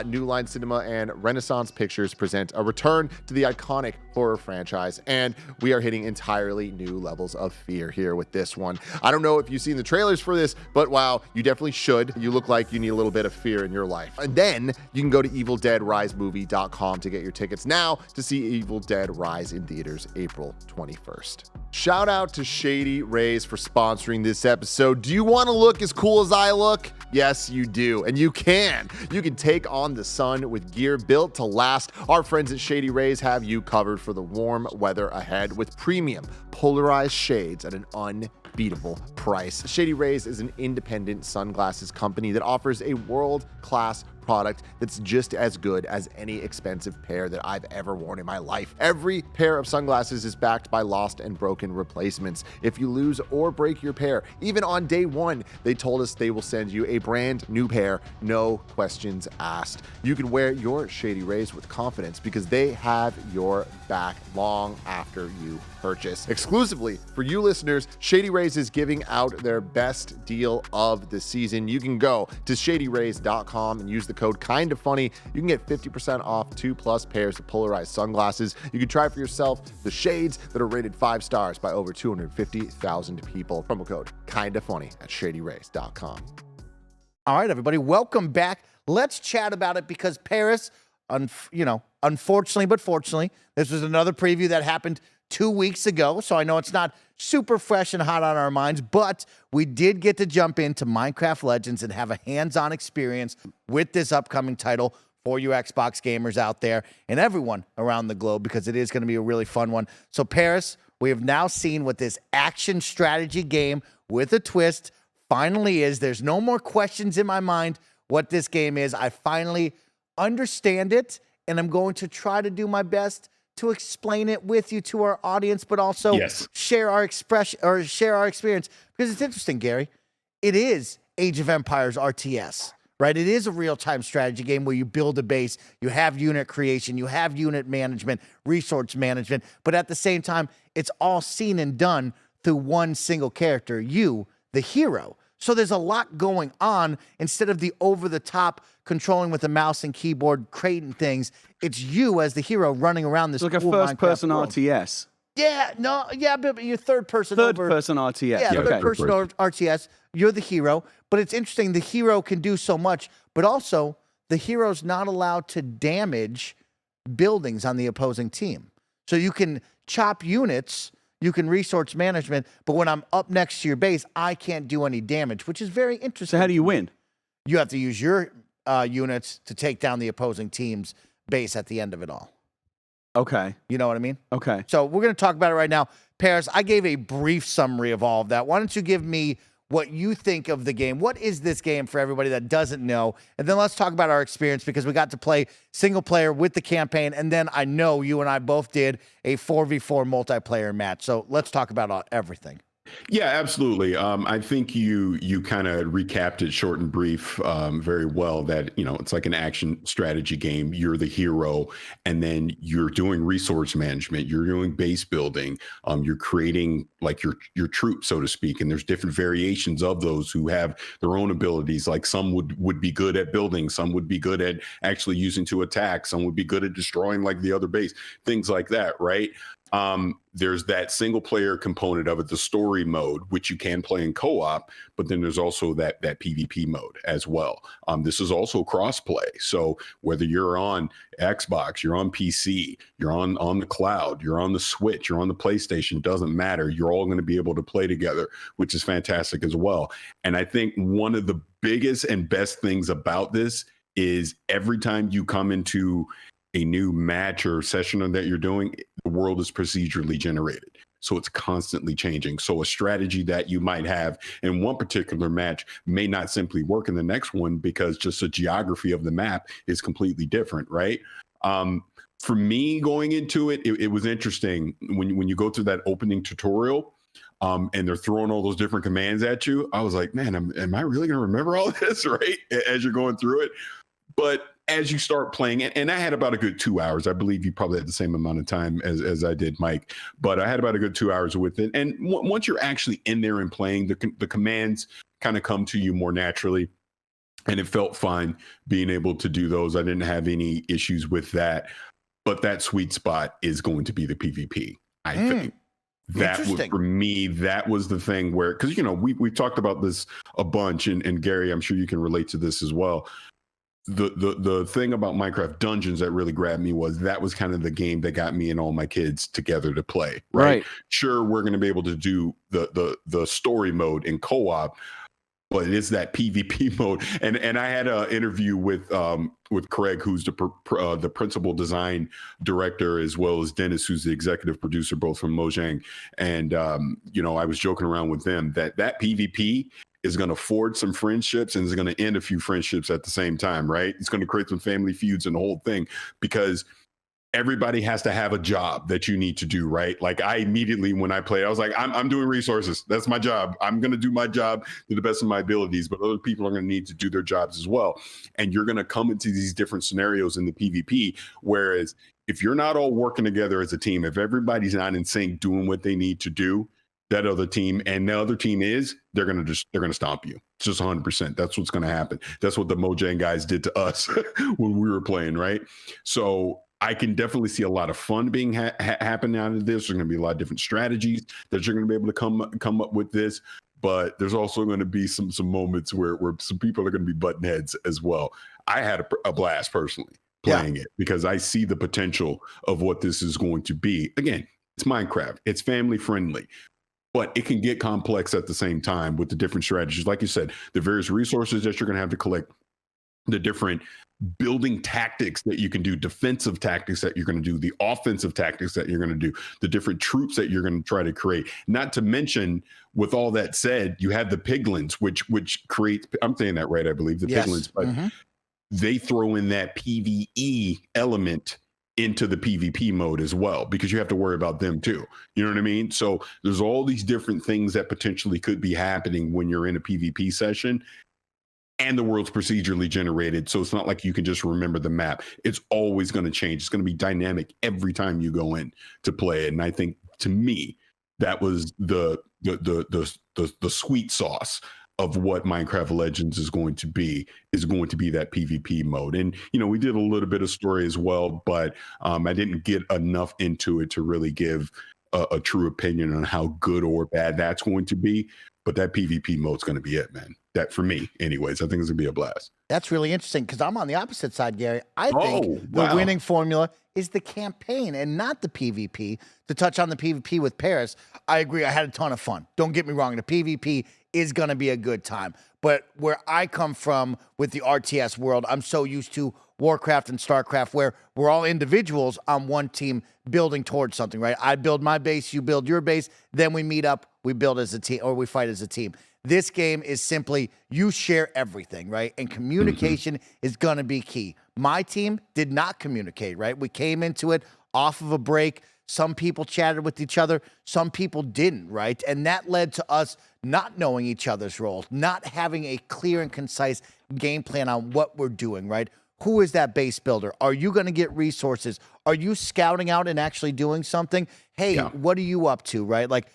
New Line Cinema and Renaissance Pictures present a return to the iconic horror franchise, and we are hitting entirely new levels of fear here with this one. I don't know if you've seen the trailers for this, but wow, you definitely should. You look like you need a little bit of fear in your life. And then you can go to EvilDeadRiseMovie.com to get your tickets now to see Evil Dead Rise in theaters April 21st. Shout out to Shady Rays for sponsoring this episode. Do you want to look as cool as I look? Yes, you do, and you can. You can take on the sun with gear built to last. Our friends at Shady Rays have you covered for the warm weather ahead with premium polarized shades at an unbeatable price. Shady Rays is an independent sunglasses company that offers a world-class product that's just as good as any expensive pair that I've ever worn in my life. Every pair of sunglasses is backed by lost and broken replacements. If you lose or break your pair, even on day one, they told us they will send you a brand new pair, no questions asked. You can wear your Shady Rays with confidence because they have your back long after you purchase. Exclusively for you listeners, Shady Rays is giving out their best deal of the season. You can go to shadyrays.com and use the code KindaFunny. You can get 50% off 2+ pairs of polarized sunglasses. You can try for yourself the shades that are rated 5 stars by over 250,000 people. Promo code KindaFunny at shadyrays.com. All right, everybody, welcome back. Let's chat about it because Parris, unfortunately, but fortunately, this was another preview that happened 2 weeks ago, so I know it's not super fresh and hot on our minds, but we did get to jump into Minecraft Legends and have a hands-on experience with this upcoming title for you Xbox gamers out there and everyone around the globe because it is going to be a really fun one. So, Parris, we have now seen what this action strategy game with a twist finally is. There's no more questions in my mind what this game is. I finally understand it, and I'm going to try to do my best to explain it with you to our audience, but also share our expression or share our experience because it's interesting, Gary. It is Age of Empires RTS, right? It is a real-time strategy game where you build a base, you have unit creation, you have unit management, resource management, but at the same time, it's all seen and done through one single character, you, the hero. So there's a lot going on instead of the over-the-top controlling with a mouse and keyboard, creating things. It's you as the hero running around this. It's like cool a first-person world. RTS. But you're third-person. Third-person RTS. Yeah, okay. third-person RTS. You're the hero, but it's interesting. The hero can do so much, but also the hero's not allowed to damage buildings on the opposing team. So you can chop units. You can resource management, but when I'm up next to your base, I can't do any damage, which is very interesting. So how do you win? You have to use your units to take down the opposing team's base at the end of it all. Okay. You know what I mean? Okay. So we're going to talk about it right now. Parris, I gave a brief summary of all of that. Why don't you give me what you think of the game. What is this game for everybody that doesn't know? And then let's talk about our experience, because we got to play single player with the campaign. And then I know you and I both did a 4v4 multiplayer match. So let's talk about everything. Yeah, absolutely. I think you kind of recapped it short and brief very well, that, it's like an action strategy game. You're the hero, and then you're doing resource management. You're doing base building. You're creating like your troops, so to speak. And there's different variations of those who have their own abilities. Like some would be good at building. Some would be good at actually using to attack. Some would be good at destroying like the other base, things like that. Right. There's that single player component of it, the story mode, which you can play in co-op, but then there's also that PvP mode as well. This is also cross-play. So whether you're on Xbox, you're on PC, you're on the cloud, you're on the Switch, you're on the PlayStation, doesn't matter. You're all going to be able to play together, which is fantastic as well. And I think one of the biggest and best things about this is every time you come into a new match or session that you're doing, the world is procedurally generated. So it's constantly changing. So a strategy that you might have in one particular match may not simply work in the next one, because just the geography of the map is completely different, right? For me, going into it, it was interesting when you go through that opening tutorial, and they're throwing all those different commands at you. I was like, man, am I really going to remember all this, right? As you're going through it. But as you start playing it, and I had about a good 2 hours. I believe you probably had the same amount of time as I did, Mike, but I had about a good 2 hours with it. And once you're actually in there and playing, the commands kind of come to you more naturally. And it felt fine being able to do those. I didn't have any issues with that. But that sweet spot is going to be the PvP, I think. That was, for me, that was the thing where, because, we talked about this a bunch, and Gary, I'm sure you can relate to this as well. The thing about Minecraft Dungeons that really grabbed me was that was kind of the game that got me and all my kids together to play. Right. Sure, we're going to be able to do the story mode in co-op, but it is that PvP mode. And I had an interview with Craig, who's the principal design director, as well as Dennis, who's the executive producer, both from Mojang. And I was joking around with them that PvP is going to forge some friendships and is going to end a few friendships at the same time, right? It's going to create some family feuds and the whole thing, because everybody has to have a job that you need to do, right? Like I immediately, when I played, I was like, I'm doing resources. That's my job. I'm going to do my job to the best of my abilities, but other people are going to need to do their jobs as well. And you're going to come into these different scenarios in the PvP, whereas if you're not all working together as a team, if everybody's not in sync doing what they need to do, that other team, and the other team they're going to stomp you. It's just 100%. That's what's going to happen. That's what the Mojang guys did to us when we were playing, right? So I can definitely see a lot of fun being happening out of this. There's going to be a lot of different strategies that you're going to be able to come up with this, but there's also going to be some moments where some people are going to be butting heads as well. I had a blast personally playing it, because I see the potential of what this is going to be. Again, it's Minecraft. It's family friendly. But it can get complex at the same time with the different strategies. Like you said, the various resources that you're going to have to collect, the different building tactics that you can do, defensive tactics that you're going to do, the offensive tactics that you're going to do, the different troops that you're going to try to create. Not to mention, with all that said, you have the piglins, which create, I'm saying that right, I believe, the piglins, but they throw in that PvE element into the PvP mode as well, because you have to worry about them too. You know what I mean? So there's all these different things that potentially could be happening when you're in a PvP session, and the world's procedurally generated. So it's not like you can just remember the map. It's always going to change. It's going to be dynamic every time you go in to play it. And I think, to me, that was the sweet sauce of what Minecraft Legends is going to be that PvP mode. And, we did a little bit of story as well, but I didn't get enough into it to really give a true opinion on how good or bad that's going to be. But that PvP mode's going to be it, man. That, for me, anyways, I think it's going to be a blast. That's really interesting, because I'm on the opposite side, Gary. I think the winning formula is the campaign and not the PvP. To touch on the PvP with Parris, I agree. I had a ton of fun. Don't get me wrong. The PvP is going to be a good time. But where I come from with the RTS world, I'm so used to Warcraft and StarCraft, where we're all individuals on one team building towards something, right? I build my base, you build your base, then we meet up, we build as a team, or we fight as a team. This game is simply you share everything, right? And communication is going to be key. My team did not communicate, right? We came into it off of a break. Some people chatted with each other. Some people didn't, right? And that led to us not knowing each other's roles, not having a clear and concise game plan on what we're doing, right? Who is that base builder? Are you going to get resources? Are you scouting out and actually doing something? Hey, what are you up to, right? Like,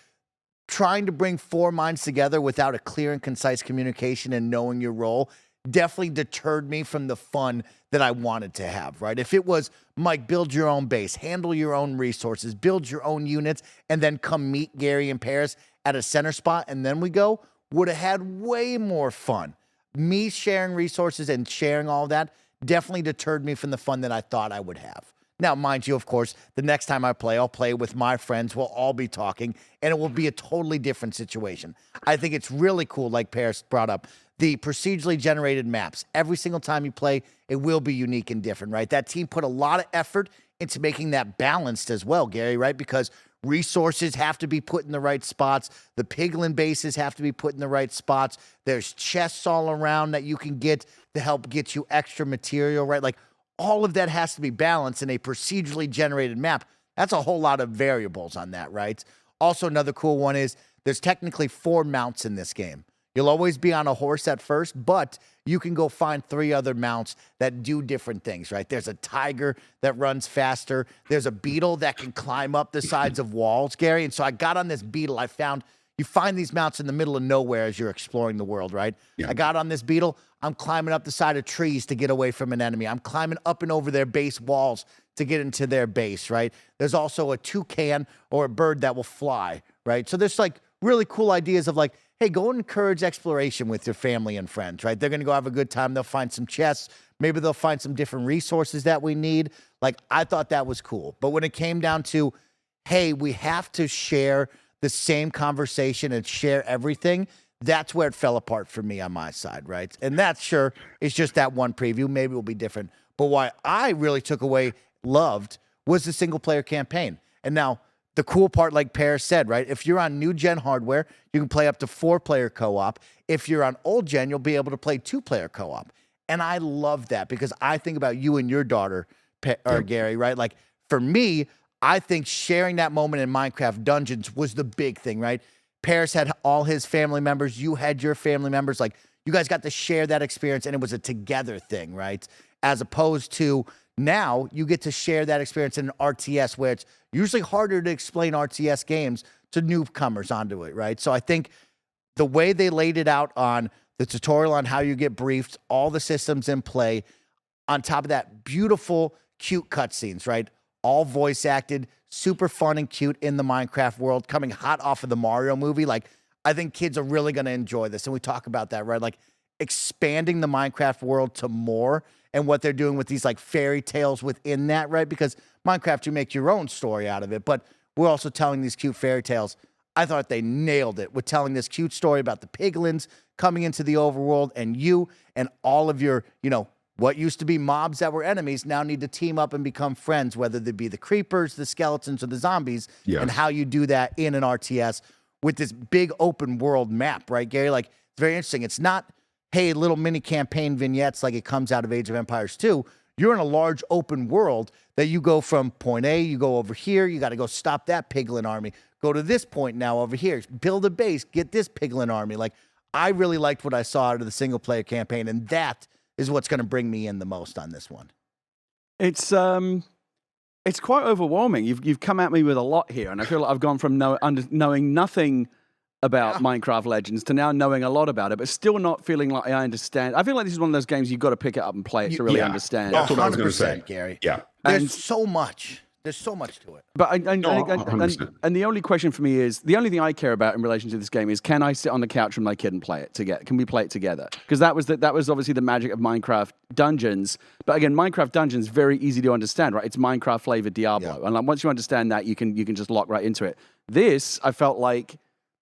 trying to bring four minds together without a clear and concise communication and knowing your role definitely deterred me from the fun that I wanted to have, right? If it was, Mike, build your own base, handle your own resources, build your own units, and then come meet Gary and Parris at a center spot, and then we go, would have had way more fun. Me sharing resources and sharing all that definitely deterred me from the fun that I thought I would have. Now, mind you, of course, the next time I play, I'll play with my friends. We'll all be talking, and it will be a totally different situation. I think it's really cool, like Parris brought up, the procedurally generated maps. Every single time you play, it will be unique and different, right? That team put a lot of effort into making that balanced as well, Gary, right? Because resources have to be put in the right spots. The piglin bases have to be put in the right spots. There's chests all around that you can get to help get you extra material, right? Like, all of that has to be balanced in a procedurally generated map. That's a whole lot of variables on that, right? Also, another cool one is there's technically 4 mounts in this game. You'll always be on a horse at first, but you can go find 3 other mounts that do different things, right? There's a tiger that runs faster. There's a beetle that can climb up the sides of walls, Gary. And so I got on this beetle. I found you find these mounts in the middle of nowhere as you're exploring the world, right? Yeah. I got on this beetle. I'm climbing up the side of trees to get away from an enemy. I'm climbing up and over their base walls to get into their base, right? There's also a toucan or a bird that will fly, right? So there's like really cool ideas of like, hey, go and encourage exploration with your family and friends, right? They're going to go have a good time. They'll find some chests. Maybe they'll find some different resources that we need. Like, I thought that was cool. But when it came down to, hey, we have to share the same conversation and share everything, that's where it fell apart for me on my side, right? And that sure is just that one preview. Maybe it will be different. But what I really took away, loved, was the single player campaign. And now the cool part, like Parris said, right? If you're on new gen hardware, you can play up to 4-player co-op. If you're on old gen, you'll be able to play 2-player co-op. And I love that because I think about you and your daughter, Gary, right? Like, for me, I think sharing that moment in Minecraft Dungeons was the big thing, right? Parris had all his family members. You had your family members. Like, you guys got to share that experience, and it was a together thing, right? As opposed to now, you get to share that experience in an RTS, where it's usually harder to explain RTS games to newcomers onto it, right? So I think the way they laid it out on the tutorial on how you get briefed, all the systems in play, on top of that, beautiful, cute cutscenes, right? All voice acted, super fun and cute in the Minecraft world, coming hot off of the Mario movie. Like, I think kids are really going to enjoy this. And we talk about that, right? Like, expanding the Minecraft world to more and what they're doing with these like fairy tales within that, right? Because Minecraft, you make your own story out of it, but we're also telling these cute fairy tales. I thought they nailed it with telling this cute story about the piglins coming into the overworld, and you and all of your, you know, what used to be mobs that were enemies now need to team up and become friends, whether they be the creepers, the skeletons, or the zombies, and how you do that in an RTS with this big open world map, right, Gary? Like, it's very interesting. It's not, hey, little mini campaign vignettes like it comes out of Age of Empires 2. You're in a large open world that you go from point A, you go over here, you got to go stop that piglin army, go to this point now over here, build a base, get this piglin army. Like, I really liked what I saw out of the single player campaign, and that is what's going to bring me in the most on this one. It's quite overwhelming. You've come at me with a lot here, and I feel like I've gone from knowing nothing about Minecraft Legends to now knowing a lot about it, but still not feeling like I understand. I feel like this is one of those games you've got to pick it up and play it to really understand. That's what I was going to say, Gary. Yeah, there's so much. There's so much to it. But and the only question for me is, the only thing I care about in relation to this game is, can I sit on the couch with my kid and play it together? Can we play it together? Because that was obviously the magic of Minecraft Dungeons. But again, Minecraft Dungeons, very easy to understand, right? It's Minecraft flavored Diablo. Yeah. And like, once you understand that, you can just lock right into it. This, I felt like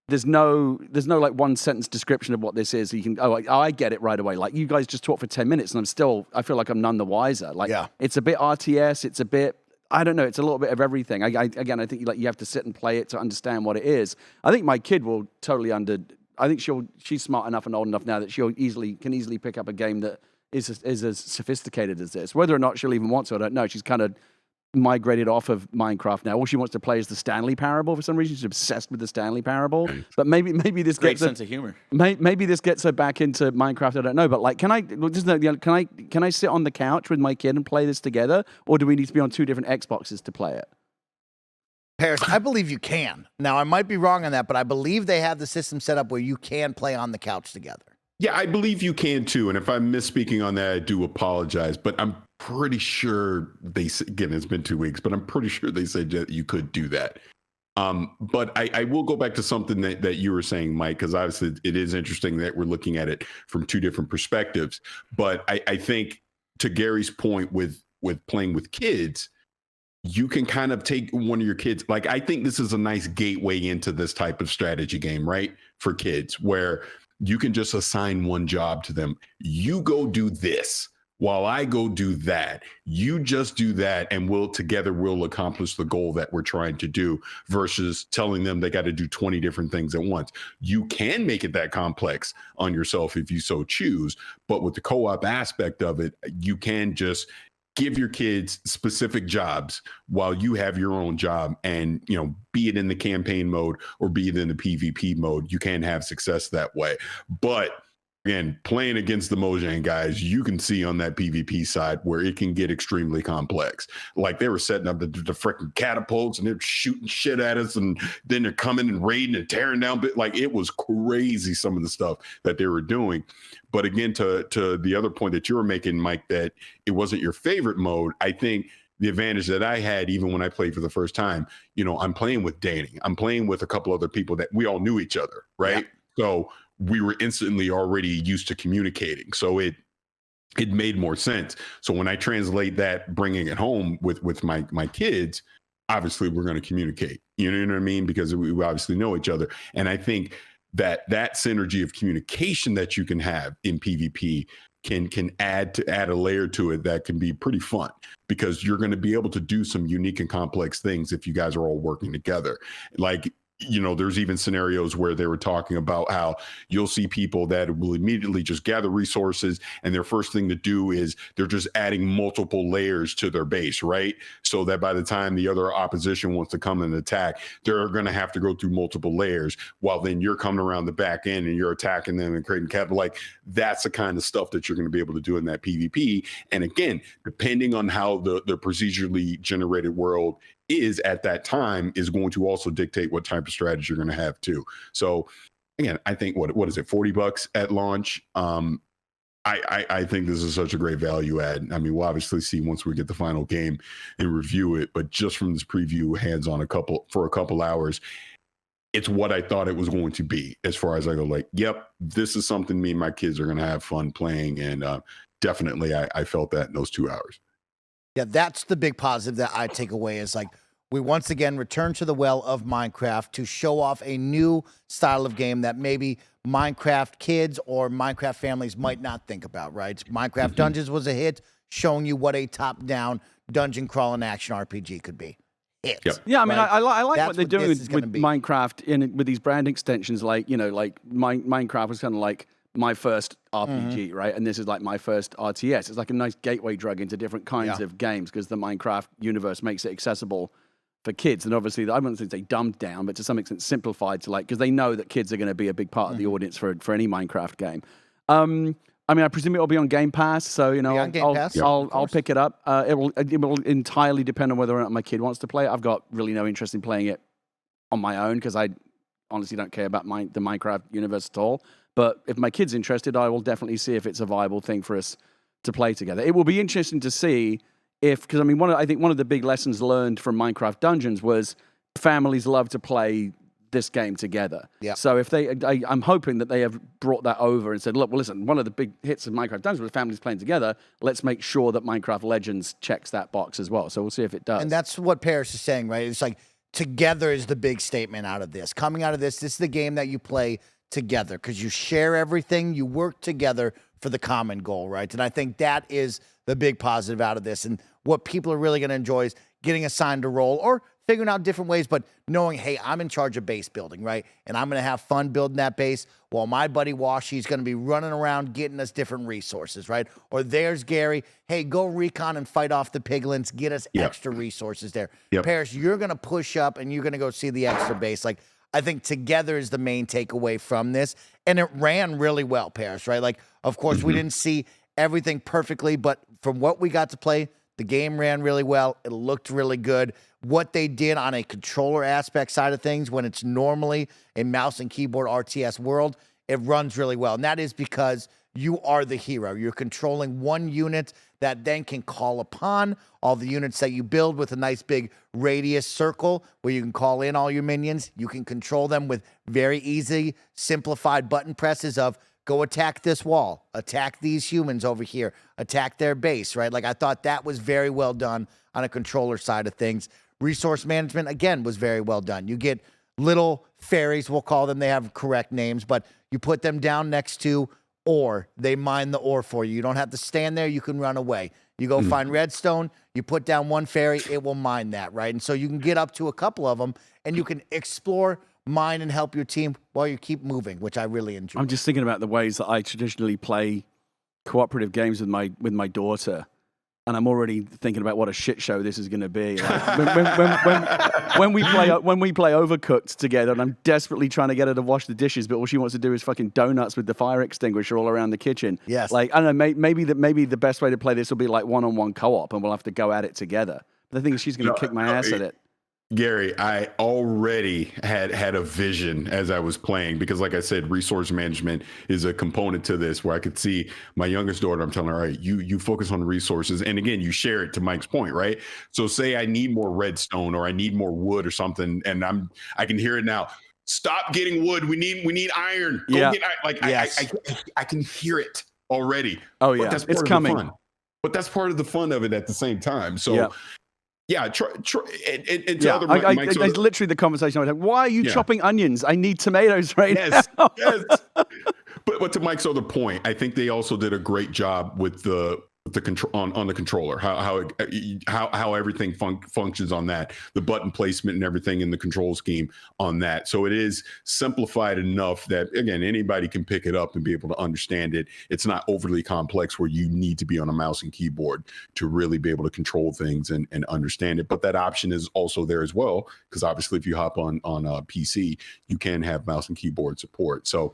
there's no like one sentence description of what this is. So you can, I get it right away. Like, you guys just talk for 10 minutes and I feel like I'm none the wiser. Like, it's a bit RTS, it's a bit, I don't know, it's a little bit of everything. I think like you have to sit and play it to understand what it is. I think my kid will totally she's smart enough and old enough now that can easily pick up a game that is as sophisticated as this. Whether or not she'll even want to, I don't know. She's kind of migrated off of Minecraft now. All she wants to play is the Stanley Parable for some reason. She's obsessed with the Stanley Parable. But maybe this Great gets sense of humor. Maybe this gets her back into Minecraft. I don't know. But like, can I sit on the couch with my kid and play this together, or do we need to be on two different Xboxes to play it? Parris, I believe you can. Now, I might be wrong on that, but I believe they have the system set up where you can play on the couch together. Yeah, I believe you can too. And if I'm misspeaking on that, I do apologize. But I'm pretty sure again, it's been 2 weeks, but I'm pretty sure they said that you could do that. But I will go back to something that you were saying, Mike, because obviously it is interesting that we're looking at it from two different perspectives. But I think to Gary's point with playing with kids, you can kind of take one of your kids. Like, I think this is a nice gateway into this type of strategy game, right? For kids, where you can just assign one job to them. You go do this while I go do that. You just do that, and we'll accomplish the goal that we're trying to do, versus telling them they got to do 20 different things at once. You can make it that complex on yourself if you so choose, but with the co-op aspect of it, you can just give your kids specific jobs while you have your own job, and, you know, be it in the campaign mode or be it in the PvP mode, you can have success that way. But again, playing against the Mojang guys, you can see on that PvP side where it can get extremely complex. Like, they were setting up the freaking catapults, and they're shooting shit at us, and then they're coming and raiding and tearing down. Like, it was crazy, some of the stuff that they were doing. But again, to the other point that you were making, Mike, that it wasn't your favorite mode, I think the advantage that I had, even when I played for the first time, you know, I'm playing with Danny. I'm playing with a couple other people that we all knew each other, right? Yeah. So we were instantly already used to communicating. So it made more sense. So when I translate that, bringing it home with my kids, obviously we're going to communicate. You know what I mean? Because we obviously know each other. And I think that synergy of communication that you can have in PvP can add a layer to it that can be pretty fun, because you're going to be able to do some unique and complex things if you guys are all working together. Like, you know, there's even scenarios where they were talking about how you'll see people that will immediately just gather resources, and their first thing to do is they're just adding multiple layers to their base, right? So that by the time the other opposition wants to come and attack, they're going to have to go through multiple layers, while then you're coming around the back end and you're attacking them and creating capital. Like, that's the kind of stuff that you're going to be able to do in that PvP. And again, depending on how the procedurally generated world is at that time, is going to also dictate what type of strategy you're going to have too. So again, I think what is it, $40 at launch? I think this is such a great value add. I mean, we'll obviously see once we get the final game and review it, but just from this preview, hands-on for a couple hours, it's what I thought it was going to be. As far as I go, like, yep, this is something me and my kids are going to have fun playing. And definitely I felt that in those 2 hours. Yeah, that's the big positive that I take away, is like, we once again return to the well of Minecraft to show off a new style of game that maybe Minecraft kids or Minecraft families might not think about, right? Minecraft Dungeons was a hit, showing you what a top-down dungeon crawling action RPG could be. Yep. Yeah, I mean, right? I like That's what they're doing with Minecraft with these brand extensions. Like, you know, like Minecraft was kind of like my first RPG, right? And this is like my first RTS. It's like a nice gateway drug into different kinds of games, because the Minecraft universe makes it accessible for kids. And obviously, I wouldn't say dumbed down, but to some extent simplified to, like, because they know that kids are going to be a big part of the audience for any Minecraft game. I mean, I presume it will be on Game Pass, so, you know, I'll pick it up. It will entirely depend on whether or not my kid wants to play it. I've got really no interest in playing it on my own, because I honestly don't care about the Minecraft universe at all. But if my kid's interested, I will definitely see if it's a viable thing for us to play together. It will be interesting to see because I mean, I think one of the big lessons learned from Minecraft Dungeons was families love to play this game together. Yeah. So if I'm hoping that they have brought that over and said, look, well, listen, one of the big hits of Minecraft Dungeons was families playing together. Let's make sure that Minecraft Legends checks that box as well. So we'll see if it does. And that's what Parris is saying, right? It's like, together is the big statement out of this. Coming out of this is the game that you play together, because you share everything, you work together for the common goal, right? And I think that is the big positive out of this. And what people are really going to enjoy is getting assigned a role, or figuring out different ways, but knowing, hey, I'm in charge of base building, right? And I'm going to have fun building that base while my buddy Washy's going to be running around getting us different resources, right? Or there's Gary, hey, go recon and fight off the piglins, get us extra resources there. Parris, you're going to push up and you're going to go see the extra base. Like, I think together is the main takeaway from this. And it ran really well, Parris, right? Like, of course, we didn't see everything perfectly, but from what we got to play, the game ran really well. It looked really good. What they did on a controller aspect side of things, when it's normally a mouse and keyboard RTS world, it runs really well. And that is because you are the hero. You're controlling one unit that then can call upon all the units that you build with a nice big radius circle where you can call in all your minions. You can control them with very easy, simplified button presses of go attack this wall, attack these humans over here, attack their base, right? Like, I thought that was very well done on a controller side of things. Resource management, again, was very well done. You get little fairies, we'll call them. They have correct names, but you put them down next to ore. They mine the ore for you. You don't have to stand there. You can run away. You go find redstone. You put down one fairy. It will mine that, right? And so you can get up to a couple of them, and you can explore, mine, and help your team while you keep moving, which I really enjoy. I'm just thinking about the ways that I traditionally play cooperative games with my daughter. And I'm already thinking about what a shit show this is going to be. Like, when we play Overcooked together, and I'm desperately trying to get her to wash the dishes, but all she wants to do is fucking donuts with the fire extinguisher all around the kitchen. Yes. Like, I don't know, maybe the best way to play this will be like one-on-one co-op, and we'll have to go at it together. But the thing is, she's going to kick my ass at it. Gary, I already had a vision as I was playing because, like I said, resource management is a component to this where I could see my youngest daughter. I'm telling her, all right, you focus on the resources. And again, you share it to Mike's point, right? So say I need more redstone or I need more wood or something. And I can hear it now. Stop getting wood. We need iron. Go get iron. I can hear it already. Oh, yeah. It's coming. But that's part of the fun of it at the same time. So it's literally the conversation I was having. Why are you chopping onions? I need tomatoes right now. Yes. But to Mike's other point, I think they also did a great job with the control on the controller, how everything functions on that, the button placement and everything in the control scheme on that. So it is simplified enough that, again, anybody can pick it up and be able to understand it. It's not overly complex where you need to be on a mouse and keyboard to really be able to control things and understand it. But that option is also there as well, because obviously if you hop on a PC, you can have mouse and keyboard support. So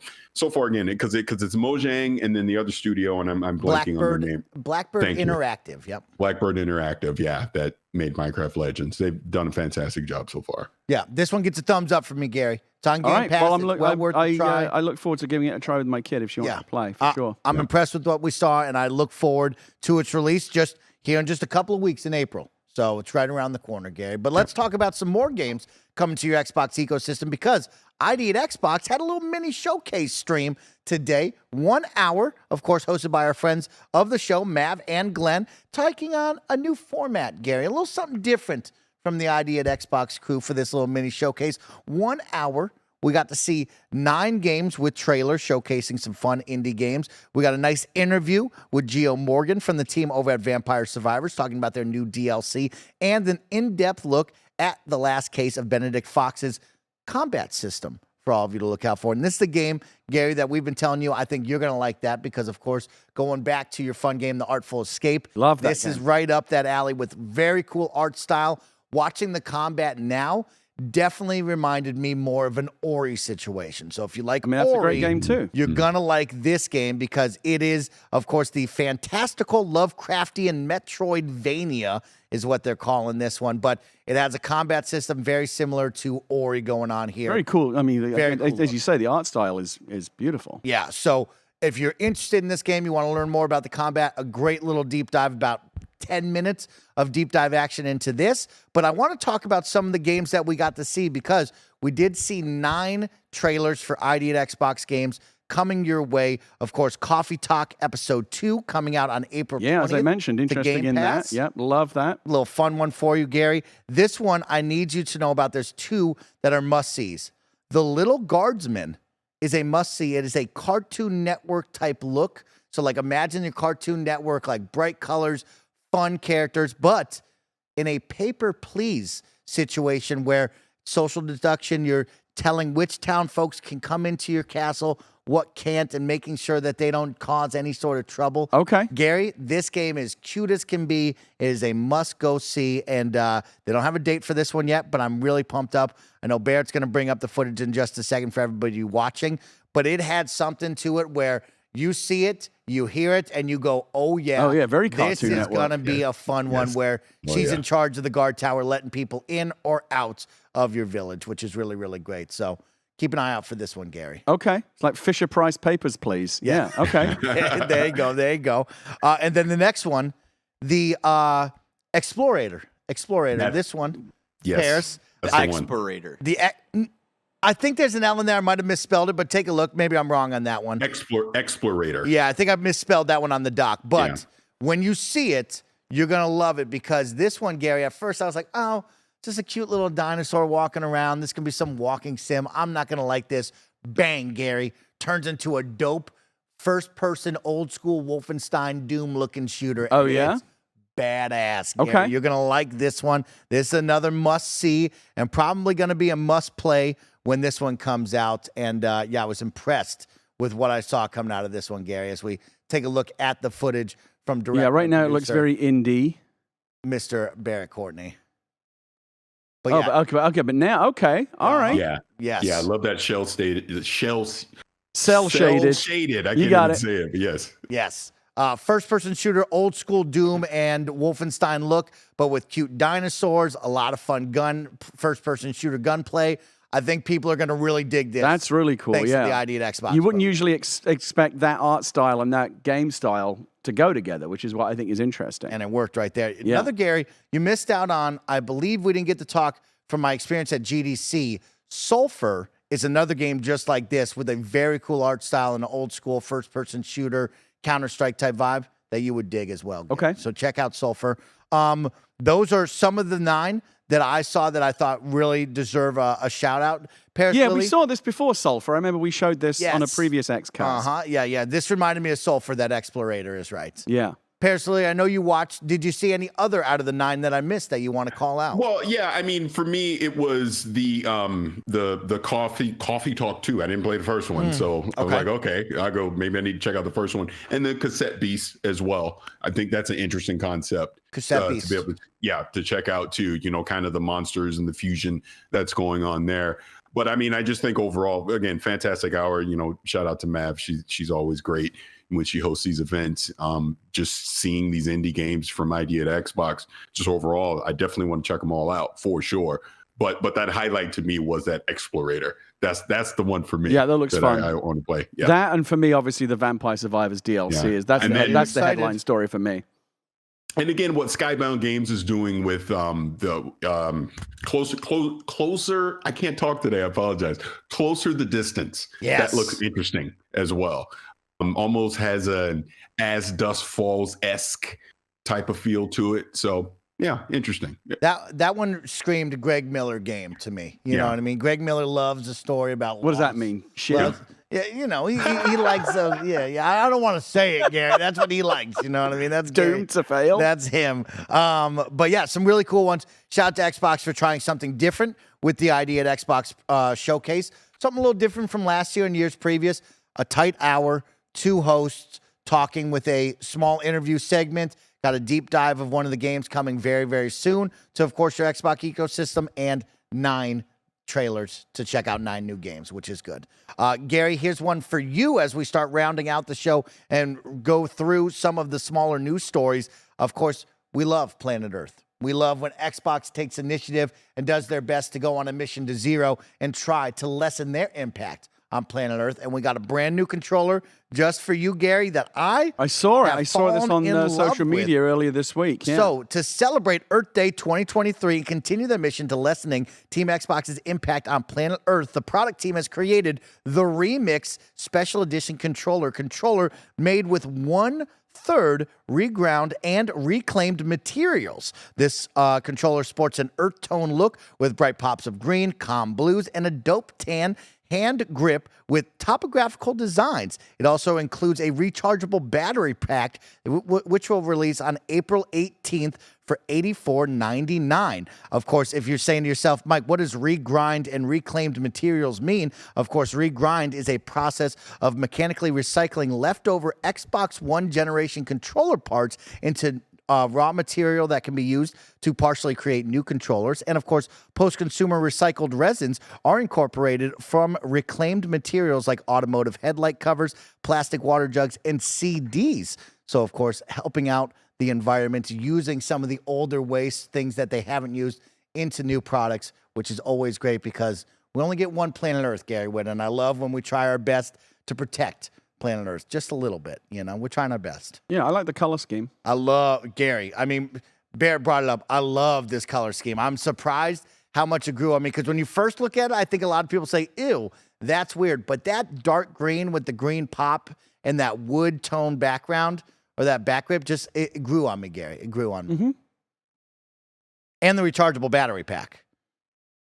far, again, because it's Mojang and then the other studio, and I'm blanking on their name. Blackbird Interactive. Yep. Blackbird Interactive. Yeah. That made Minecraft Legends. They've done a fantastic job so far. Yeah. This one gets a thumbs up from me, Gary. It's on Game Pass. Well, I look forward to giving it a try with my kid if she wants to play, for sure. I'm impressed with what we saw, and I look forward to its release just here in just a couple of weeks in April. So it's right around the corner, Gary. But let's talk about some more games coming to your Xbox ecosystem, because ID at Xbox had a little mini showcase stream today. 1 hour, of course, hosted by our friends of the show, Mav and Glenn, taking on a new format, Gary. A little something different from the ID at Xbox crew for this little mini showcase. 1 hour. We got to see 9 games with trailers showcasing some fun indie games. We got a nice interview with Geo Morgan from the team over at Vampire Survivors talking about their new DLC, and an in-depth look at the last case of Benedict Fox's combat system for all of you to look out for. And this is the game, Gary, that we've been telling you. I think you're going to like that because, of course, going back to your fun game, The Artful Escape. Love that. This is right up that alley with very cool art style. Watching the combat now definitely reminded me more of an Ori situation. So if you like that's Ori, a great game too. You're gonna like this game because it is, of course, the fantastical Lovecraftian Metroidvania is what they're calling this one. But it has a combat system very similar to Ori going on here. Very cool. I mean, cool. As you say, the art style is beautiful. Yeah. So if you're interested in this game, you want to learn more about the combat, a great little deep dive, about 10 minutes of deep dive action into this. But I want to talk about some of the games that we got to see, because we did see 9 trailers for ID at Xbox games coming your way. Of course, Coffee Talk Episode 2 coming out on April 20th. Yeah, as I mentioned, interesting in that. Yep, love that. A little fun one for you, Gary. This one I need you to know about. There's 2 that are must-sees. The Little Guardsman is a must-see. It is a Cartoon Network type look. So like imagine your Cartoon Network, like bright colors, fun characters, but in a paper please situation where social deduction, you're telling which town folks can come into your castle, what can't, and making sure that they don't cause any sort of trouble. Okay. Gary, this game is cute as can be. It is a must-go see, and they don't have a date for this one yet, but I'm really pumped up. I know Barrett's going to bring up the footage in just a second for everybody watching, but it had something to it where you see it, you hear it, and you go, oh, yeah. Oh, yeah, very Cartoon This is Network. going to be a fun one where she's in charge of the guard tower, letting people in or out of your village, which is really, really great. So keep an eye out for this one, Gary. Okay. It's like Fisher Price Papers, please. Yeah. Okay. There you go. There you go. And then the next one, the Explorator. This one, Parris. That's the one. Explorator. I think there's an L in there. I might have misspelled it, but take a look. Maybe I'm wrong on that one. Explorator. Yeah, I think I misspelled that one on the doc. But when you see it, you're going to love it because this one, Gary, at first I was like, oh, just a cute little dinosaur walking around. This can be some walking sim. I'm not going to like this. Bang, Gary. Turns into a dope first-person, old-school Wolfenstein Doom-looking shooter. Oh, and yeah? it's badass, Gary. Okay. You're going to like this one. This is another must-see and probably going to be a must-play when this one comes out. And, I was impressed with what I saw coming out of this one, Gary, as we take a look at the footage from director. Yeah, right now it looks producer, very indie. Mr. Barrett Courtney. But Oh, yeah, but now, okay. All right. Yeah. yes. Yeah, I love that cell shaded. Cell-shaded. I You can't got even it. say it, but yes. Yes. First-person shooter, old school Doom and Wolfenstein look, but with cute dinosaurs, a lot of fun first-person shooter gunplay. I think people are going to really dig this. That's really cool, thanks yeah. to the ID at Xbox. You wouldn't usually expect that art style and that game style to go together, which is what I think is interesting. And it worked right there. Another, Gary, you missed out on, I believe we didn't get to talk from my experience at GDC. Sulfur is another game just like this with a very cool art style and an old school first-person shooter, Counter-Strike type vibe that you would dig as well. Gary. Okay. So check out Sulfur. Those are some of the 9 that I saw that I thought really deserve a shout-out. Paris Yeah, Lily, we saw this before, Sulfur. I remember we showed this on a Yes. previous Xcast. Uh-huh. Yeah. This reminded me of Sulfur, that Explorator is right. Yeah. Paris Lily, I know you watched. Did you see any other out of the 9 that I missed that you want to call out? Well, yeah, I mean, for me, it was the coffee talk 2. I didn't play the first one, so I was like, okay, I go. Maybe I need to check out the first one, and the cassette beast as well. I think that's an interesting concept. Cassette beast, to be able to check out too. Kind of the monsters and the fusion that's going on there. But I mean, I just think overall, again, fantastic hour. Shout out to Mav. She's always great when she hosts these events. Just seeing these indie games from ID at Xbox, just overall, I definitely want to check them all out for sure. But that highlight to me was that Explorator. That's the one for me. Yeah, that looks fun. I want to play. Yeah. That, and for me, obviously, the Vampire Survivors DLC that's the headline story for me. And again, what Skybound Games is doing with the closer. I can't talk today. I apologize. Closer the distance. Yes. That looks interesting as well. Almost has an As Dusk Falls-esque type of feel to it. So yeah, interesting. That one screamed Greg Miller game to me. You know what I mean? Greg Miller loves a story about. What does that mean? Shit. Well, yeah, he likes those. Yeah. I don't want to say it, Gary. That's what he likes. You know what I mean? That's Doomed to fail. That's him. But yeah, some really cool ones. Shout out to Xbox for trying something different with the ID at Xbox showcase. Something a little different from last year and years previous. A tight hour, 2 hosts talking with a small interview segment. Got a deep dive of one of the games coming very, very soon to, of course, your Xbox ecosystem, and 9 trailers to check out 9 new games, which is good. Gary, here's one for you as we start rounding out the show and go through some of the smaller news stories. Of course, we love Planet Earth. We love when Xbox takes initiative and does their best to go on a mission to zero and try to lessen their impact on planet Earth. And we got a brand new controller just for you, Gary, that I saw it. have I saw this fallen in on love social media earlier this week. Yeah. So, to celebrate Earth Day 2023 and continue their mission to lessening Team Xbox's impact on planet Earth, the product team has created the Remix Special Edition controller made with 1/3 reground and reclaimed materials. This controller sports an earth tone look with bright pops of green, calm blues, and a dope tan hand grip with topographical designs. It also includes a rechargeable battery pack, which will release on April 18th for $84.99. Of course, if you're saying to yourself, Mike, what does regrind and reclaimed materials mean? Of course, regrind is a process of mechanically recycling leftover Xbox One generation controller parts into raw material that can be used to partially create new controllers. And of course, post-consumer recycled resins are incorporated from reclaimed materials like automotive headlight covers, plastic water jugs, and CDs. So of course, helping out the environment using some of the older waste, things that they haven't used, into new products, which is always great because we only get one planet Earth, Gary Whitta, and I love when we try our best to protect planet Earth just a little bit. We're trying our best. Yeah, I like the color scheme. I love Gary. I mean, Bear brought it up. I love this color scheme. I'm surprised how much it grew on me because when you first look at it, I think a lot of people say, ew, that's weird. But that dark green with the green pop and that wood tone background or that back grip, it grew on me, Gary. It grew on me. Mm-hmm. And the rechargeable battery pack.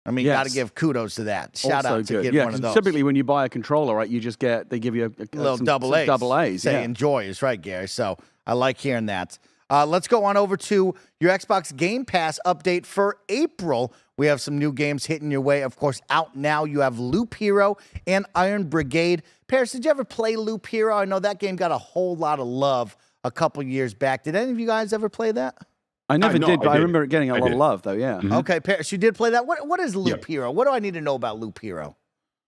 I mean, you got to give kudos to that. Shout out to get one of those. Typically, when you buy a controller, right, they give you a little double A's. Double A's. Say enjoy is right, Gary. So I like hearing that. Let's go on over to your Xbox Game Pass update for April. We have some new games hitting your way. Of course, out now, you have Loop Hero and Iron Brigade. Parris, did you ever play Loop Hero? I know that game got a whole lot of love a couple years back. Did any of you guys ever play that? I never did, but I remember it getting a lot of love, though, yeah. Mm-hmm. Okay, Parris, you did play that? What is Loop Hero? What do I need to know about Loop Hero?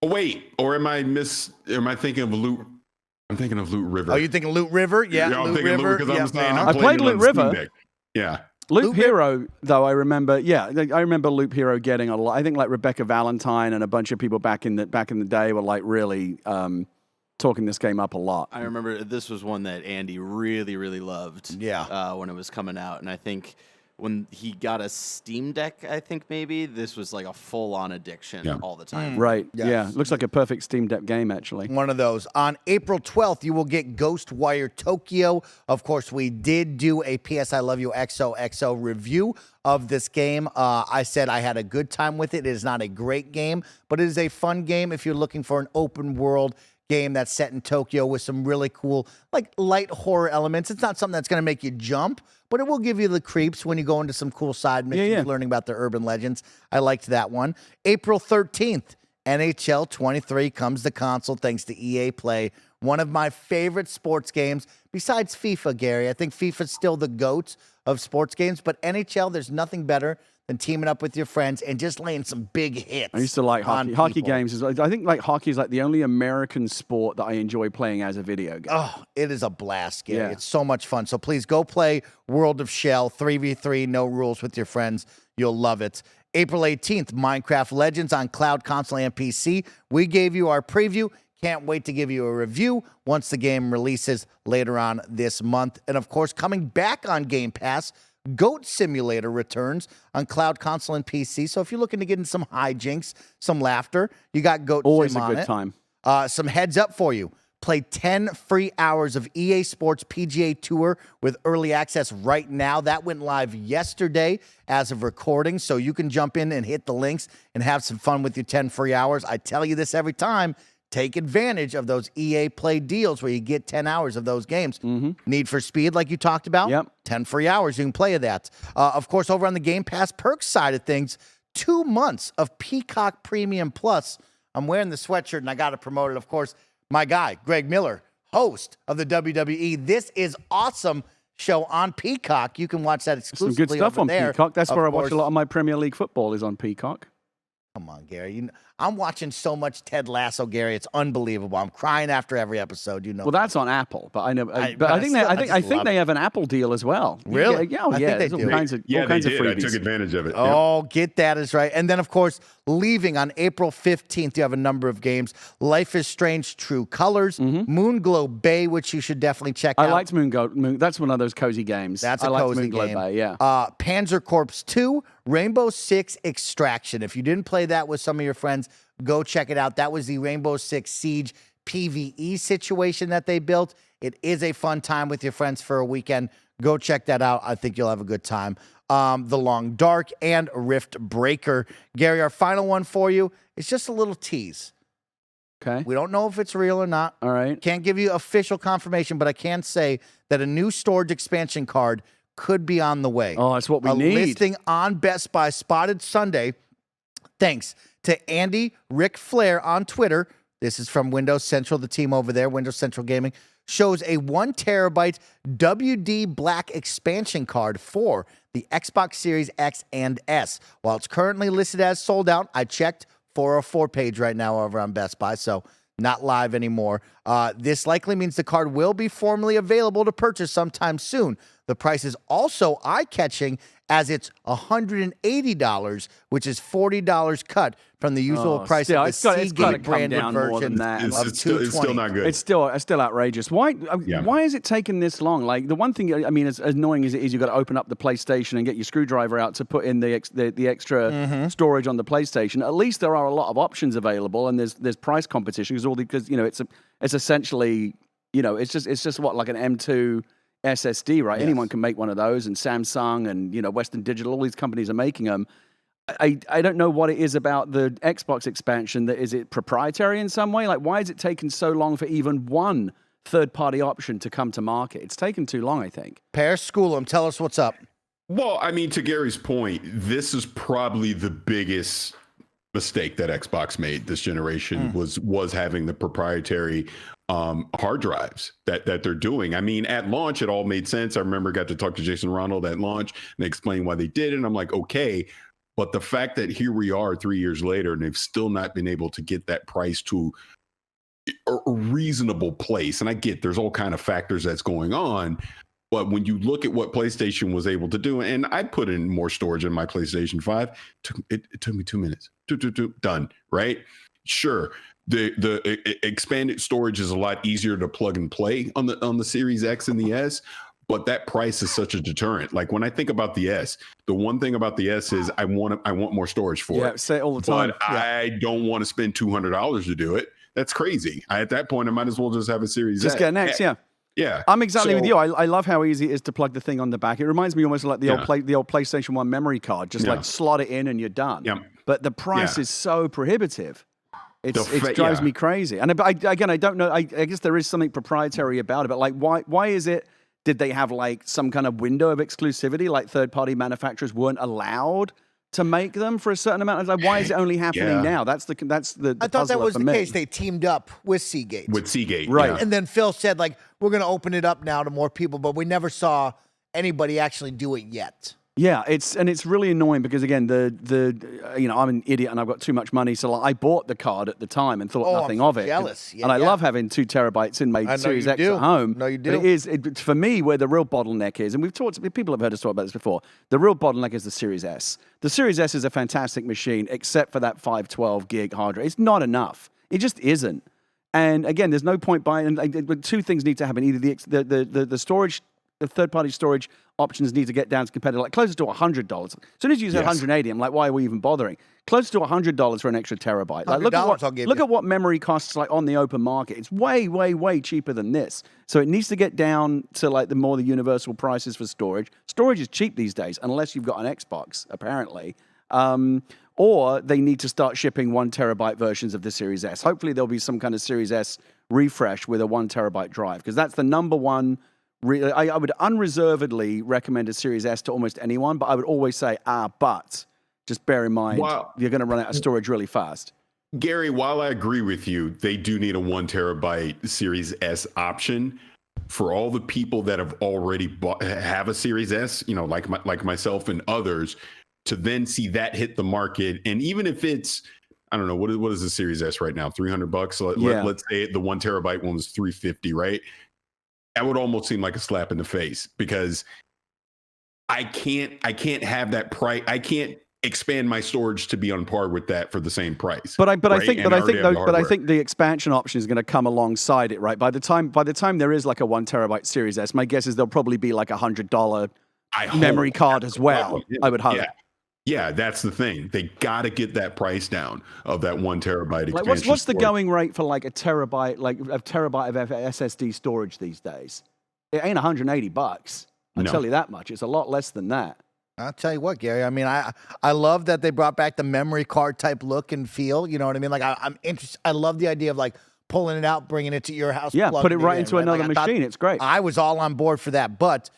Oh, wait, or am I thinking of Loot? I'm thinking of Loot River. Oh, you thinking Loot River? Yeah, I'm Loot thinking River. because I'm saying I played Loot River. Yeah. Loop Hero, though, I remember Loop Hero getting a lot. I think like Rebecca Valentine and a bunch of people back in the day were like really talking this game up a lot. I remember this was one that Andy really, really loved. Yeah. When it was coming out, and I think when he got a Steam Deck, I think maybe this was like a full-on addiction all the time. Right. Yes. Yeah. Looks like a perfect Steam Deck game, actually. One of those. On April 12th, you will get Ghostwire Tokyo. Of course, we did do a PS I Love You XOXO review of this game. I said I had a good time with it. It is not a great game, but it is a fun game if you're looking for an open world game that's set in Tokyo with some really cool, like light horror elements. It's not something that's going to make you jump, but it will give you the creeps when you go into some cool side missions, learning about the urban legends. I liked that one. April 13th, NHL 23 comes to console thanks to EA Play. One of my favorite sports games besides FIFA, Gary. I think FIFA's still the GOAT of sports games, but NHL, there's nothing better than teaming up with your friends and just laying some big hits. I used to like hockey. Hockey games. I think like hockey is like the only American sport that I enjoy playing as a video game. Oh, it is a blast, Gary. Yeah. It's so much fun. So please go play World of Shell 3v3, no rules with your friends. You'll love it. April 18th, Minecraft Legends on cloud, console, and PC. We gave you our preview. Can't wait to give you a review once the game releases later on this month. And of course, coming back on Game Pass, Goat Simulator returns on cloud, console, and PC. So if you're looking to get in some hijinks, some laughter, you got Goat Always Sim on it. Always a good time. Some heads up for you. Play 10 free hours of EA Sports PGA Tour with early access right now. That went live yesterday as of recording, so you can jump in and hit the links and have some fun with your 10 free hours. I tell you this every time. Take advantage of those EA Play deals where you get 10 hours of those games. Mm-hmm. Need for Speed, like you talked about. Yep. 10 free hours. You can play that. Of course, over on the Game Pass perks side of things, 2 months of Peacock Premium Plus. I'm wearing the sweatshirt, and I got to promote it. Of course, my guy, Greg Miller, host of the WWE. This is awesome show on Peacock. You can watch that exclusively. Some good stuff on there. Peacock. That's where I watch a lot of my Premier League football is on Peacock. Come on, Gary. I'm watching so much Ted Lasso, Gary. It's unbelievable. I'm crying after every episode. Well, that's on Apple, but I think they have an Apple deal as well. Really? Yeah. I think they do. All kinds of freebies. I took advantage of it. Oh, get that is right. And then, of course, leaving on April 15th, you have a number of games. Life is Strange: True Colors, Moonglow Bay, which you should definitely check out. I liked Moonglow. That's one of those cozy games. That's a cozy game. Bay, yeah. Panzer Corps 2, Rainbow Six Extraction. If you didn't play that with some of your friends, go check it out. That was the Rainbow Six Siege PvE situation that they built. It is a fun time with your friends for a weekend. Go check that out. I think you'll have a good time. The Long Dark and Rift Breaker. Gary, our final one for you is just a little tease. Okay. We don't know if it's real or not. All right. Can't give you official confirmation, but I can say that a new storage expansion card could be on the way. Oh, that's what we a need. listing on Best Buy spotted Sunday. Thanks to Andy Ric Flair on Twitter. This is from Windows Central, the team over there, Windows Central Gaming. Shows a 1 terabyte WD Black expansion card for the Xbox Series X and S. While it's currently listed as sold out, I checked 404 page right now over on Best Buy, so not live anymore. This likely means the card will be formally available to purchase sometime soon. The price is also eye-catching as it's $180, which is $40 cut from the usual price of the Seagate branded version It's still not good. It's still outrageous. Why is it taking this long? Like, the one thing, I mean, as annoying as it is, you've got to open up the PlayStation and get your screwdriver out to put in the extra storage on the PlayStation. At least there are a lot of options available, and there's price competition because you know it's essentially, you know, it's just what, like an M2 SSD, right? Yes. Anyone can make one of those, and Samsung and, you know, Western Digital, all these companies are making them. I don't know what it is about the Xbox expansion that is it proprietary in some way? Like, why is it taking so long for even one third-party option to come to market? It's taken too long, I think. Parris, school 'em. Tell us what's up. Well, I mean, to Gary's point, this is probably the biggest mistake that Xbox made this generation was having the proprietary hard drives that they're doing. I mean, at launch, it all made sense. I remember I got to talk to Jason Ronald at launch and they explained why they did it. And I'm like, okay. But the fact that here we are 3 years later and they've still not been able to get that price to a reasonable place. And I get there's all kind of factors that's going on. But when you look at what PlayStation was able to do, and I put in more storage in my PlayStation 5, it took me 2 minutes. Done, right? Sure. The expanded storage is a lot easier to plug and play on the Series X and the S, but that price is such a deterrent. Like, when I think about the S, the one thing about the S is I want more storage for it. Yeah, say it all the time. But I don't want to spend $200 to do it. That's crazy. At that point, I might as well just have a Series Just X. get an X, yeah. Yeah, I'm exactly with you. I love how easy it is to plug the thing on the back. It reminds me almost of like the old PlayStation 1 memory card. Just like slot it in and you're done. Yeah. But the price is so prohibitive. It drives me crazy. And I don't know. I guess there is something proprietary about it. But like, why is it? Did they have like some kind of window of exclusivity? Like, third-party manufacturers weren't allowed to make them for a certain amount of time? Why is it only happening now? That's the I thought that was the case. They teamed up with Seagate. Right. And then Phil said, like, we're going to open it up now to more people, but we never saw anybody actually do it yet. Yeah, it's really annoying because, again, you know, I'm an idiot and I've got too much money, so I bought the card at the time and thought nothing of it. Jealous. And I love having 2 terabytes in my Series X at home. No, you do. But it for me, where the real bottleneck is, and people have heard us talk about this before, the real bottleneck is the Series S. The Series S is a fantastic machine, except for that 512 gig hard drive. It's not enough. It just isn't. And again, there's no point buying. But 2 things need to happen: either the storage, the third-party storage options need to get down to competitive, like closer to $100. As soon as you say 180, I'm like, why are we even bothering? Close to $100 for an extra terabyte. Like, look at what memory costs like on the open market. It's way, way, way cheaper than this. So it needs to get down to like the universal prices for storage. Storage is cheap these days, unless you've got an Xbox, apparently. Or they need to start shipping 1 terabyte versions of the Series S. Hopefully there'll be some kind of Series S refresh with a 1 terabyte drive, because that's the number one. I would unreservedly recommend a Series S to almost anyone, but I would always say, but just bear in mind, you're going to run out of storage really fast. Gary, while I agree with you, they do need a 1 terabyte Series S option. For all the people that have already have a Series S, you know, like myself and others, to then see that hit the market, and even if it's, I don't know, what is the Series S right now? $300. So let's say the 1 terabyte one was $350, right? That would almost seem like a slap in the face, because I can't have that price. I can't expand my storage to be on par with that for the same price. But I think the expansion option is going to come alongside it, right? By the time there is like a 1 terabyte Series S, my guess is there'll probably be like $100 memory card as well. I would hope. Yeah, that's the thing. They got to get that price down of that 1 terabyte expansion. Like, what's the going rate for like a terabyte of SSD storage these days? It ain't $180. I'll tell you that much. It's a lot less than that. I'll tell you what, Gary. I mean, I love that they brought back the memory card type look and feel. You know what I mean? Like I'm interested. I love the idea of like pulling it out, bringing it to your house. Yeah, put it right into another Like, machine. It's great. I was all on board for that. But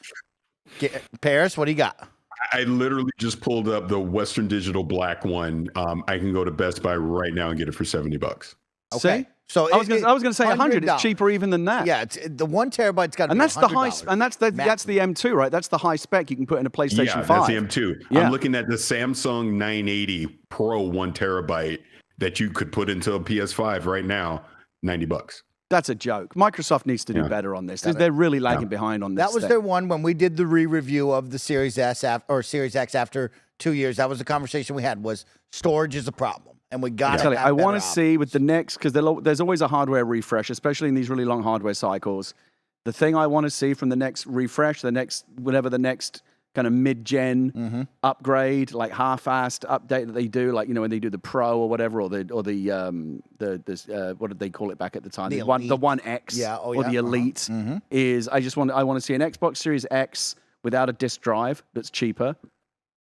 Parris, what do you got? I literally just pulled up the Western Digital black one. I can go to Best Buy right now and get it for $70. Okay. See? So I was going to say 100. It's cheaper even than that. Yeah, the 1 terabyte's got to be And that's the high, $100 and that's the M2, right? That's the high spec you can put in a PlayStation 5. That's the M2. Yeah. I'm looking at the Samsung 980 Pro 1 terabyte that you could put into a PS5 right now, $90. That's a joke. Microsoft needs to do better on this. They're really lagging behind on this. That was their one when we did the re-review of the Series S or Series X after 2 years. That was the conversation we had. Was storage is a problem, and we got to. I want to see with the next, because there's always a hardware refresh, especially in these really long hardware cycles. The thing I want to see from the next refresh, whatever the next kind of mid-gen upgrade, like half-assed update that they do, like when they do the Pro or whatever, or the what did they call it back at the time? The 1X, or the Elite is. I want to see an Xbox Series X without a disk drive that's cheaper.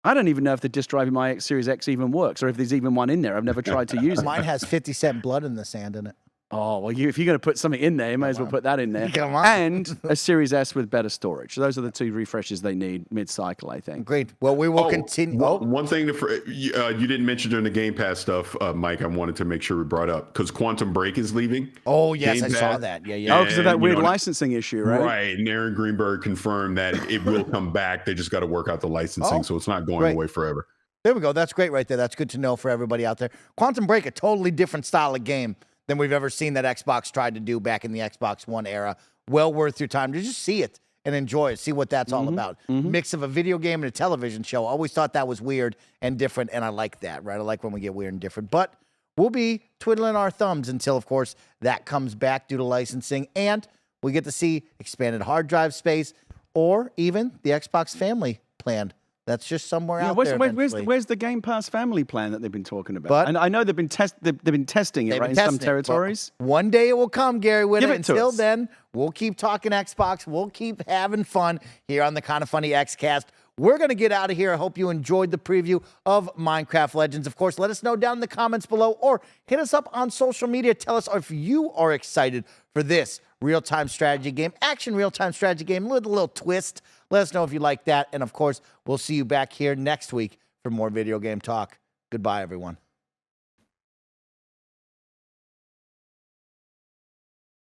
I don't even know if the disk drive in my Series X even works, or if there's even one in there. I've never tried to use it. Mine has 50 Cent blood in the sand in it. Oh, well, if you're going to put something in there, you might as well put that in there. Come on. And a Series S with better storage. Those are the 2 refreshes they need mid-cycle, I think. Great. Well, we will continue. One thing you didn't mention during the Game Pass stuff, Mike, I wanted to make sure we brought up, because Quantum Break is leaving. Oh, yes, Game I saw Pass. that. Yeah. Oh, because of that weird licensing issue, right? Right. And Aaron Greenberg confirmed that it will come back. They just got to work out the licensing, so it's not going away forever. There we go. That's great right there. That's good to know for everybody out there. Quantum Break, a totally different style of game than we've ever seen that Xbox tried to do back in the Xbox One era. Well worth your time to just see it and enjoy it, see what that's all about. Mix of a video game and a television show. Always thought that was weird and different, and I like that, right? I like when we get weird and different. But we'll be twiddling our thumbs until, of course, that comes back due to licensing, and we get to see expanded hard drive space or even the Xbox Family plan. That's just somewhere out there. Where's the Game Pass family plan that they've been talking about? And I know they've been testing it, right, in some territories. One day it will come, Gary Whitta. Give it to Until us. then, we'll keep talking Xbox. We'll keep having fun here on the KindaFunny Xcast. We're going to get out of here. I hope you enjoyed the preview of Minecraft Legends. Of course, let us know down in the comments below or hit us up on social media. Tell us if you are excited for this real-time strategy game, action real-time strategy game with a little twist. Let us know if you like that. And, of course, we'll see you back here next week for more video game talk. Goodbye, everyone.